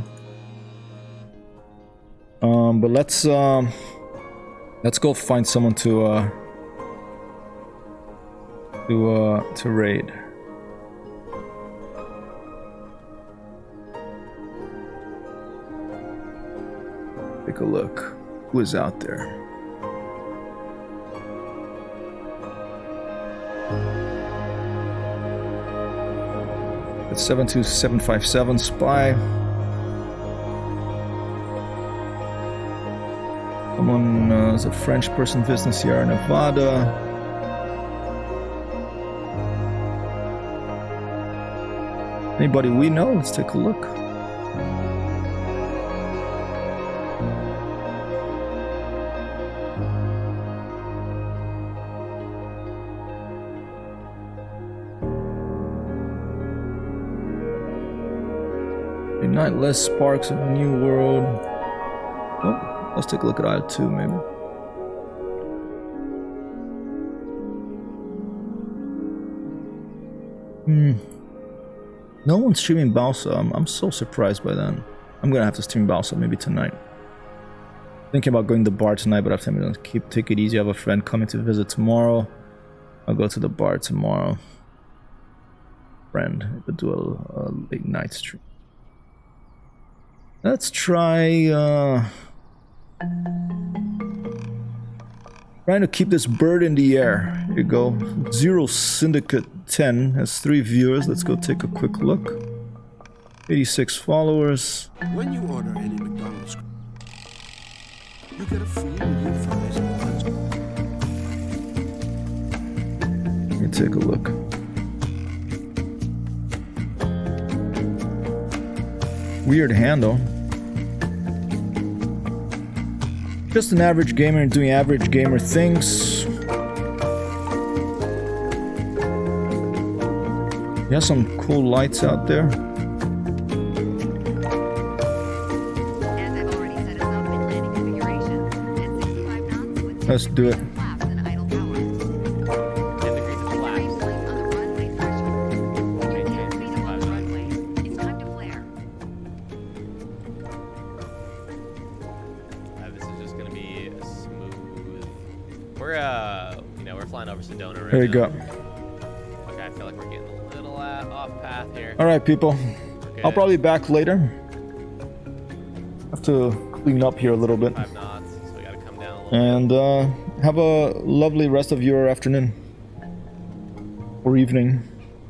But let's go find someone to raid. Take a look. Who is out there? It's 72757 spy. Someone is a French person visiting Sierra Nevada. Anybody we know? Let's take a look. Nightless Sparks of New World. Oh, let's take a look at Isle 2 maybe. No one's streaming Balsa. I'm so surprised by that. I'm gonna have to stream Balsa maybe tonight. Thinking about going to the bar tonight, but I think I'm gonna take it easy. I have a friend coming to visit tomorrow. I'll go to the bar tomorrow. Friend, I could do a late night stream. Let's try trying to keep this bird in the air. Here you go. Zero Syndicate 10 has 3 viewers. Let's go take a quick look. 86 followers. When you order any McDonald's, you get a free new fries and buns. Let me take a look. Weird handle. Just an average gamer doing average gamer things. You have some cool lights out there. Let's do it. We're flying over Sedona right There you now. go. Okay, I feel like we're getting a little off path. path here. All right, people. We're I'll good. probably be back later. Have to clean up here a little bit. 5 knots, so we gotta come down a little And have a lovely rest of your afternoon. Or evening.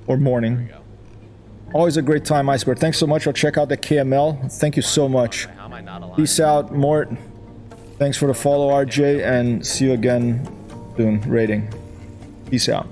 Or morning. bit. Go. Always a great time, Iceberg. Thanks so much. I'll check out the KML. Thank you so much. How am I not alive? Peace out, Mort. Thanks for the follow, RJ, and see you again soon. Rating. Peace out.